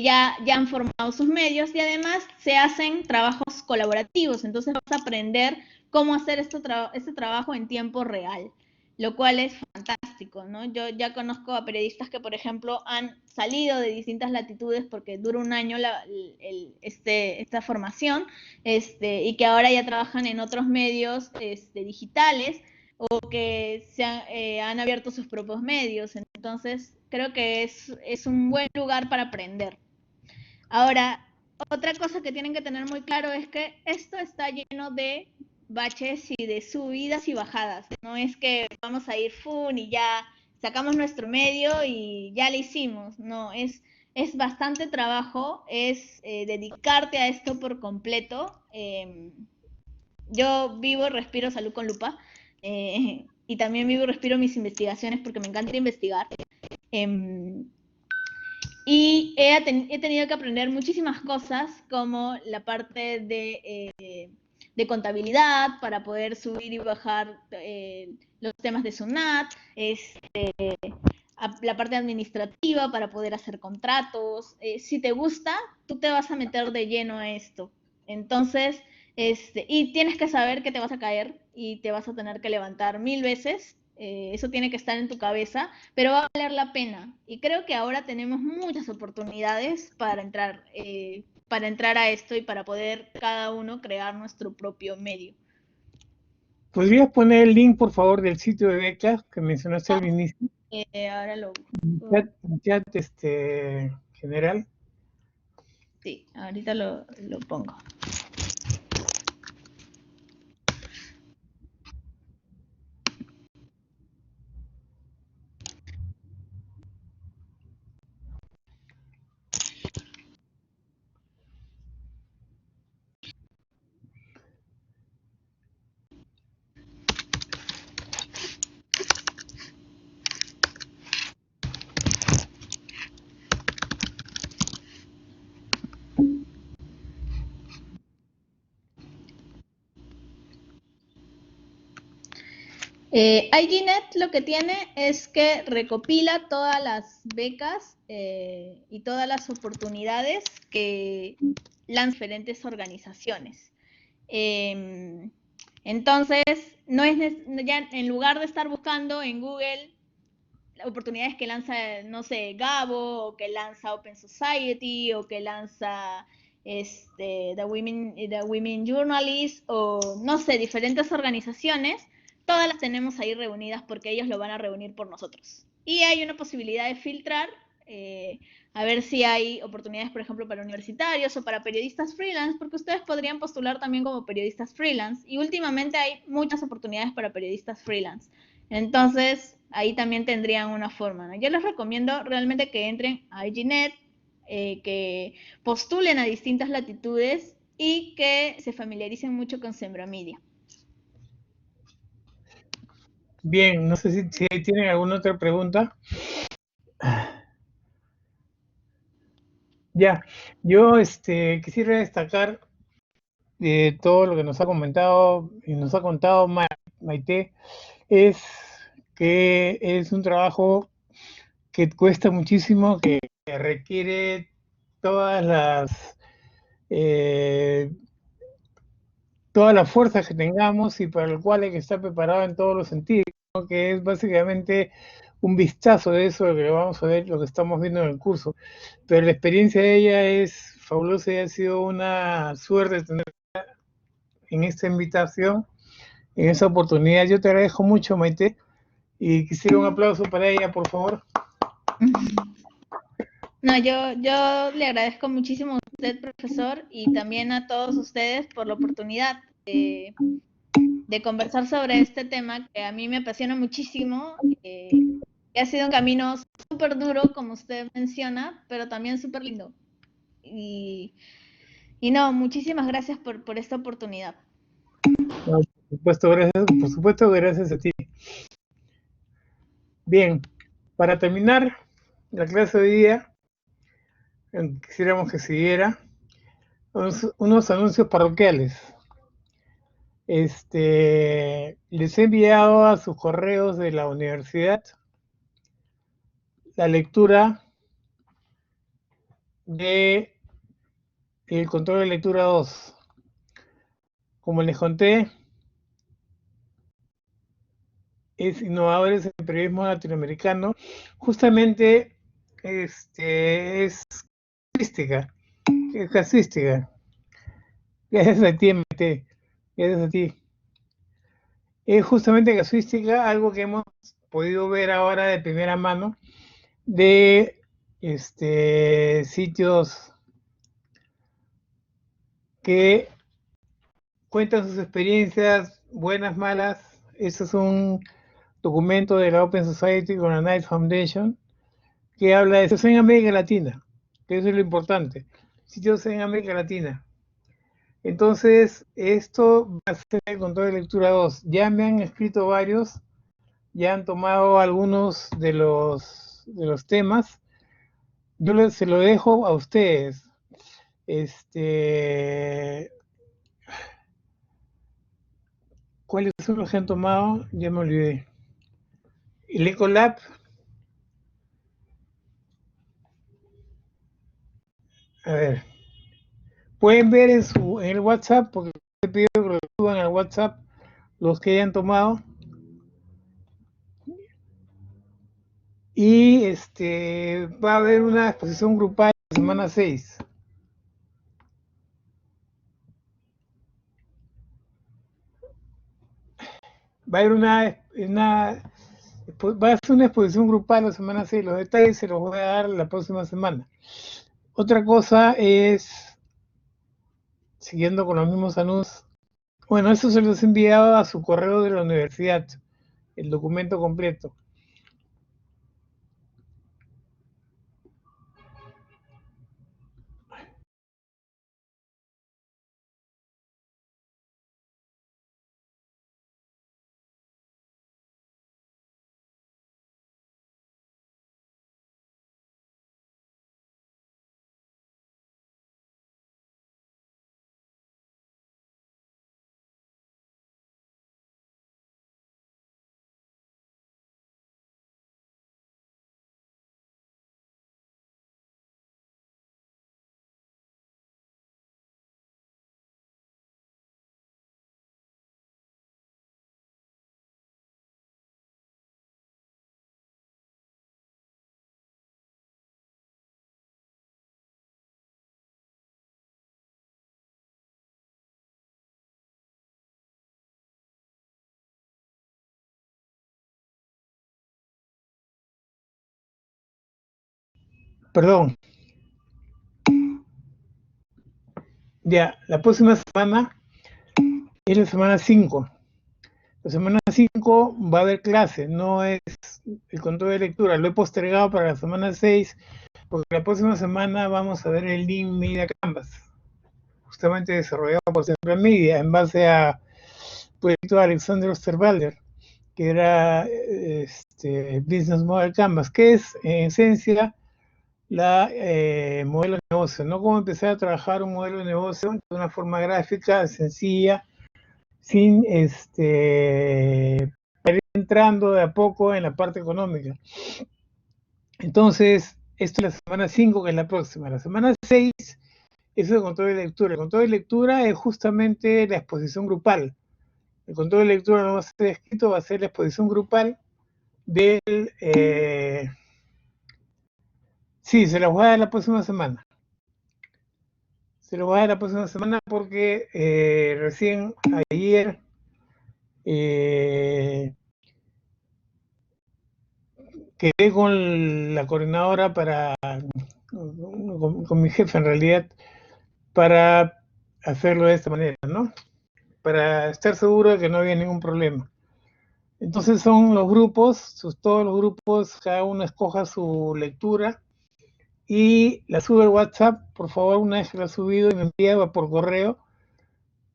ya han formado sus medios y además se hacen trabajos colaborativos, entonces vas a aprender cómo hacer este trabajo en tiempo real, lo cual es fantástico, ¿no? Yo ya conozco a periodistas que, por ejemplo, han salido de Distintas Latitudes porque dura un año esta formación, y que ahora ya trabajan en otros medios digitales o que han abierto sus propios medios. Entonces, creo que es un buen lugar para aprender. Ahora, otra cosa que tienen que tener muy claro es que esto está lleno de baches y de subidas y bajadas. No es que vamos a ir fun y ya sacamos nuestro medio y ya lo hicimos. No, es bastante trabajo, es dedicarte a esto por completo. Yo vivo, respiro salud con lupa, y también vivo y respiro mis investigaciones porque me encanta investigar. Y he tenido que aprender muchísimas cosas, como la parte de contabilidad para poder subir y bajar los temas de SUNAT, la parte administrativa para poder hacer contratos. Si te gusta, tú te vas a meter de lleno a esto. Entonces, y tienes que saber que te vas a caer y te vas a tener que levantar 1000 veces. Eso tiene que estar en tu cabeza, pero va a valer la pena. Y creo que ahora tenemos muchas oportunidades para entrar a esto y para poder cada uno crear nuestro propio medio. ¿Podrías poner el link, por favor, del sitio de becas que mencionaste al inicio? Ahora lo Chat general. Sí, ahorita lo pongo. IGNet lo que tiene es que recopila todas las becas y todas las oportunidades que lanzan diferentes organizaciones. Entonces, no es ya en lugar de estar buscando en Google oportunidades que lanza, no sé, Gabo, o que lanza Open Society, o que lanza The Women Journalists, o no sé, diferentes organizaciones, todas las tenemos ahí reunidas porque ellos lo van a reunir por nosotros. Y hay una posibilidad de filtrar, a ver si hay oportunidades, por ejemplo, para universitarios o para periodistas freelance, porque ustedes podrían postular también como periodistas freelance. Y últimamente hay muchas oportunidades para periodistas freelance. Entonces, ahí también tendrían una forma, ¿no? Yo les recomiendo realmente que entren a IGNet, que postulen a Distintas Latitudes y que se familiaricen mucho con Sembramedia. Bien, no sé si tienen alguna otra pregunta. Ya, yo quisiera destacar todo lo que nos ha comentado y nos ha contado Maite, es que es un trabajo que cuesta muchísimo, que requiere todas eh, todas las fuerzas que tengamos y para el cual hay que estar preparado en todos los sentidos, ¿no? Que es básicamente un vistazo de eso, de lo que vamos a ver, lo que estamos viendo en el curso. Pero la experiencia de ella es fabulosa y ha sido una suerte tener en esta invitación, en esa oportunidad. Yo te agradezco mucho, Maite, y quisiera un aplauso para ella, por favor. No, yo le agradezco muchísimo a usted, profesor, y también a todos ustedes por la oportunidad de conversar sobre este tema que a mí me apasiona muchísimo. Que ha sido un camino súper duro, como usted menciona, pero también súper lindo. Y, y no, muchísimas gracias por esta oportunidad. No, por supuesto, gracias a ti. Bien, para terminar la clase de hoy día, quisiéramos que siguiera unos anuncios parroquiales. Les he enviado a sus correos de la universidad la lectura de el control de lectura 2. Como les conté, es Innovadores en el Periodismo Latinoamericano. Justamente es casuística, es casuística. Gracias a ti, MT. Gracias a ti. Es justamente casuística, algo que hemos podido ver ahora de primera mano de sitios que cuentan sus experiencias, buenas, malas. Eso es un documento de la Open Society con la Knight Foundation que habla de sitios en América Latina, que eso es lo importante. Sitios en América Latina. Entonces, esto va a ser el control de lectura 2. Ya me han escrito varios, ya han tomado algunos de los temas. Yo se lo dejo a ustedes. ¿Cuáles son los que han tomado? Ya me olvidé. El Ecolab. A ver. Pueden ver en el WhatsApp, porque he pedido que lo suban al WhatsApp los que hayan tomado. Y va a haber una exposición grupal la semana 6. Va a haber va a ser una exposición grupal la semana 6. Los detalles se los voy a dar la próxima semana. Otra cosa es, siguiendo con los mismos anuncios, bueno, eso se los he enviado a su correo de la universidad, el documento completo. Perdón, ya, la próxima semana es la semana 5. La semana 5 va a haber clase, no es el control de lectura. Lo he postergado para la semana 6, porque la próxima semana vamos a ver el Lean Media Canvas, justamente desarrollado por Central Media en base a proyecto de Alexander Osterwalder. que era Business Model Canvas, que es en esencia la modelo de negocio, ¿no? Cómo empezar a trabajar un modelo de negocio de una forma gráfica, sencilla, sin ir entrando de a poco en la parte económica. Entonces, esto es la semana 5, que es la próxima. La semana 6 es el control de lectura. El control de lectura es justamente la exposición grupal. El control de lectura no va a ser escrito, va a ser la exposición grupal del... sí, se las voy a dar la próxima semana. Se lo voy a dar la próxima semana porque recién ayer quedé con la coordinadora con mi jefe en realidad, para hacerlo de esta manera, ¿no? Para estar seguro de que no había ningún problema. Entonces son los grupos, todos los grupos, cada uno escoja su lectura y la sube al WhatsApp, por favor, una vez que la ha subido y me envía por correo,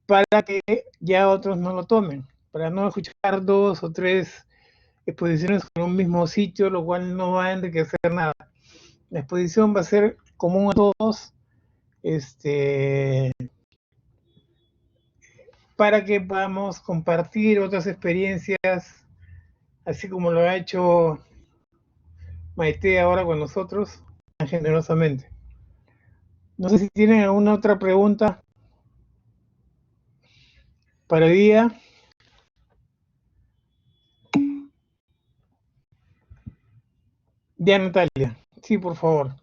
para que ya otros no lo tomen, para no escuchar 2 o 3 exposiciones en un mismo sitio, lo cual no va a enriquecer nada. La exposición va a ser común a todos, para que podamos compartir otras experiencias, así como lo ha hecho Maite ahora con nosotros, tan generosamente. No sé si tienen alguna otra pregunta para hoy día. Ya, Natalia. Sí, por favor.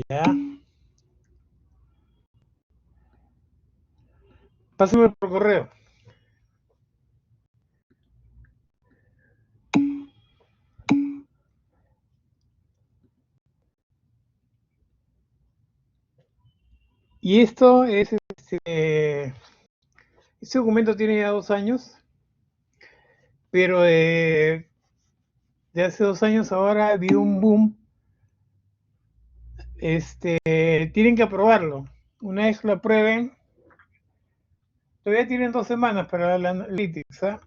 Ya. Pásame por correo. Y esto es, este documento tiene ya 2 años, pero de hace 2 años ahora ha habido un boom. Tienen que aprobarlo. Una vez que lo aprueben, todavía tienen 2 semanas para la analytics, ¿eh?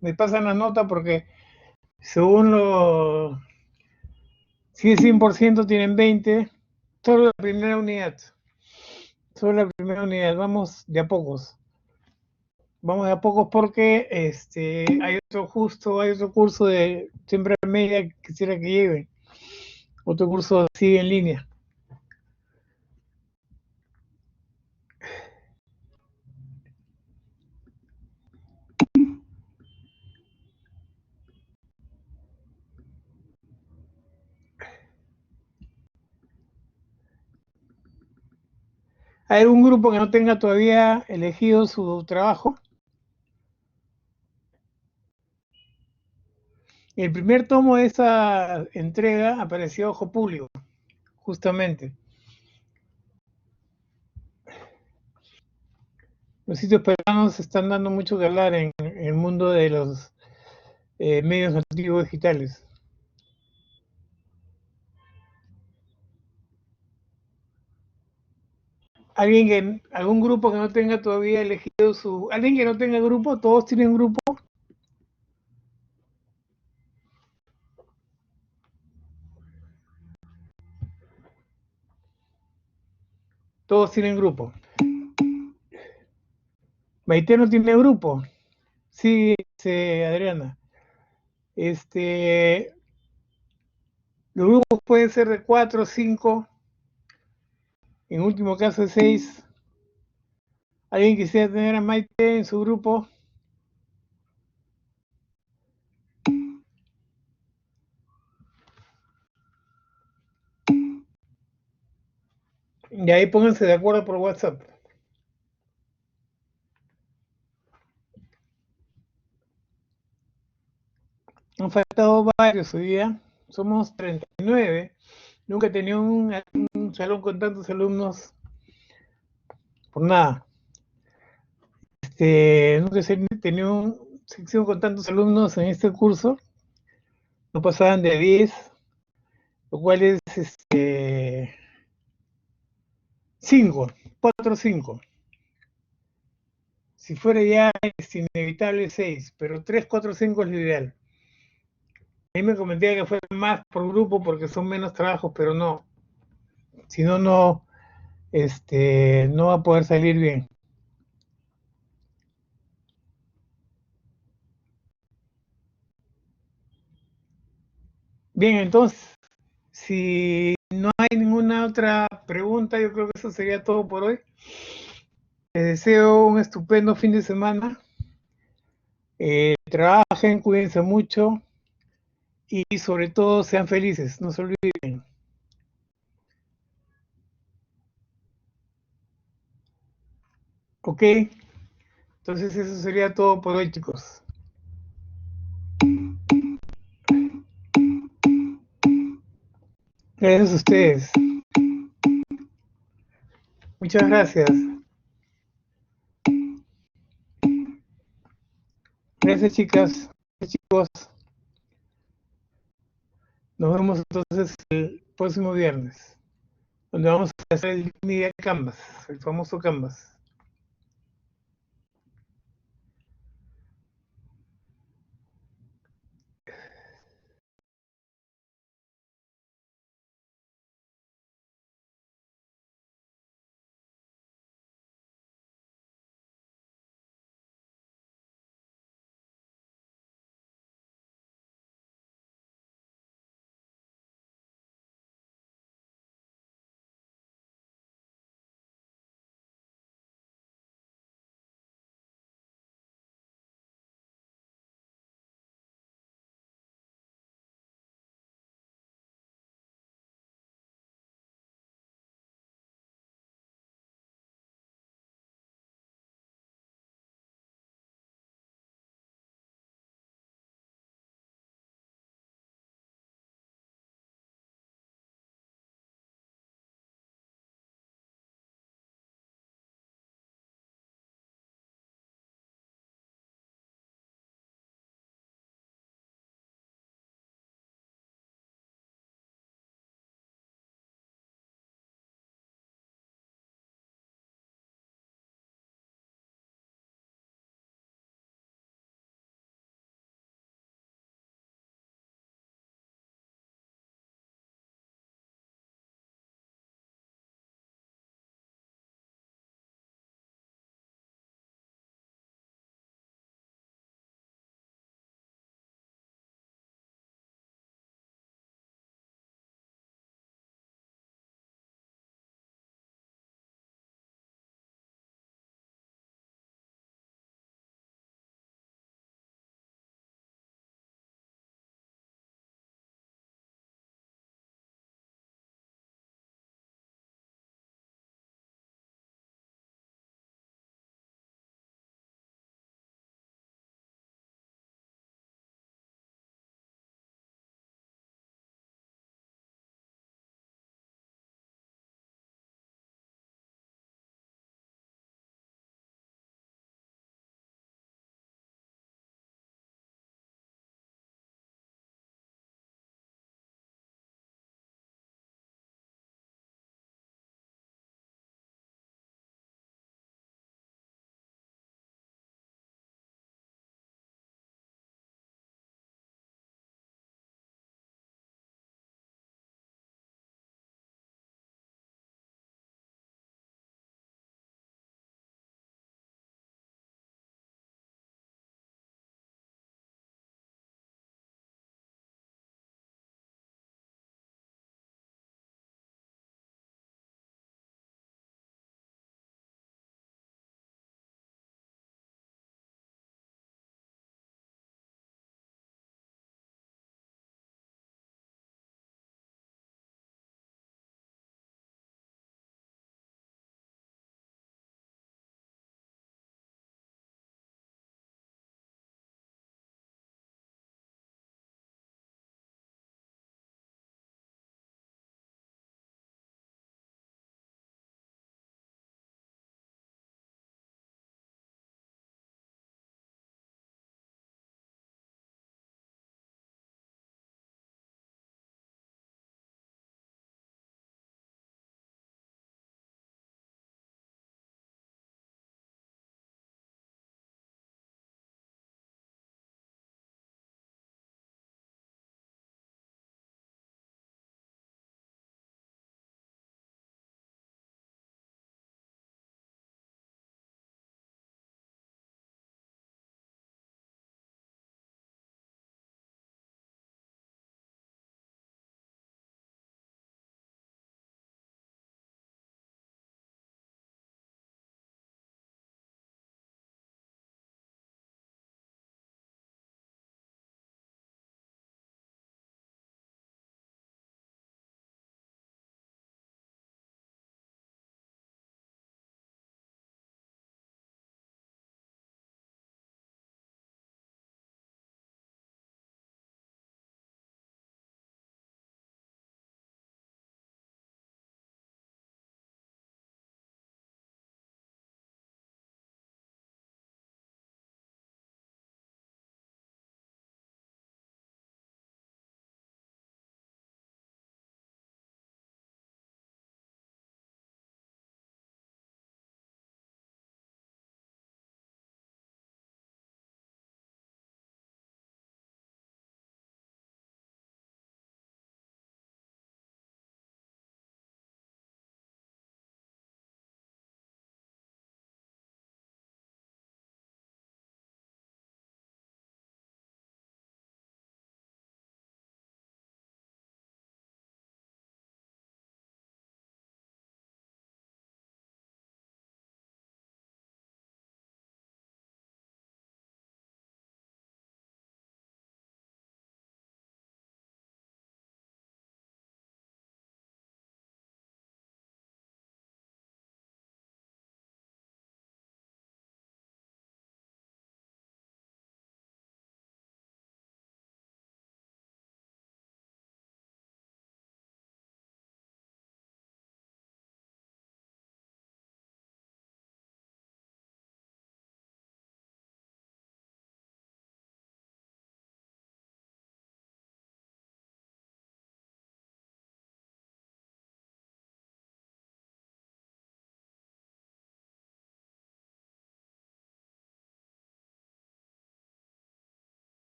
Me pasan la nota porque según si es 100% tienen 20, solo la primera unidad. Solo la primera unidad, vamos de a pocos. Vamos de a pocos porque hay otro curso de siempre media que quisiera que lleven. Otro curso sigue en línea. ¿Hay algún grupo que no tenga todavía elegido su trabajo? El primer tomo de esa entrega apareció a ojo público, justamente. Los sitios peruanos están dando mucho que hablar en el mundo de los medios nativos digitales. Algún grupo que no tenga todavía elegido alguien que no tenga grupo, todos tienen grupo. Todos tienen grupo. Maite no tiene grupo. Sí, Adriana. Los grupos pueden ser de 4 o 5, en último caso de 6. ¿Alguien quisiera tener a Maite en su grupo? Y ahí pónganse de acuerdo por WhatsApp. Han faltado varios hoy día. Somos 39. Nunca he tenido un salón con tantos alumnos por nada. nunca se tenía una sección con tantos alumnos en este curso, no pasaban de 10, lo cual es 5, 4 o 5. Si fuera ya es inevitable 6, pero 3, 4, 5 es lo ideal. A mí me comentaría que fuera más por grupo porque son menos trabajos, pero no. Si no, no va a poder salir bien. Bien, entonces, si no hay ninguna otra pregunta, yo creo que eso sería todo por hoy. Les deseo un estupendo fin de semana. Trabajen, cuídense mucho y sobre todo sean felices, no se olviden. Ok, entonces eso sería todo por hoy, chicos. Gracias a ustedes. Muchas gracias. Gracias, chicas. Gracias, chicos. Nos vemos entonces el próximo viernes, donde vamos a hacer el Media Canvas, el famoso Canvas.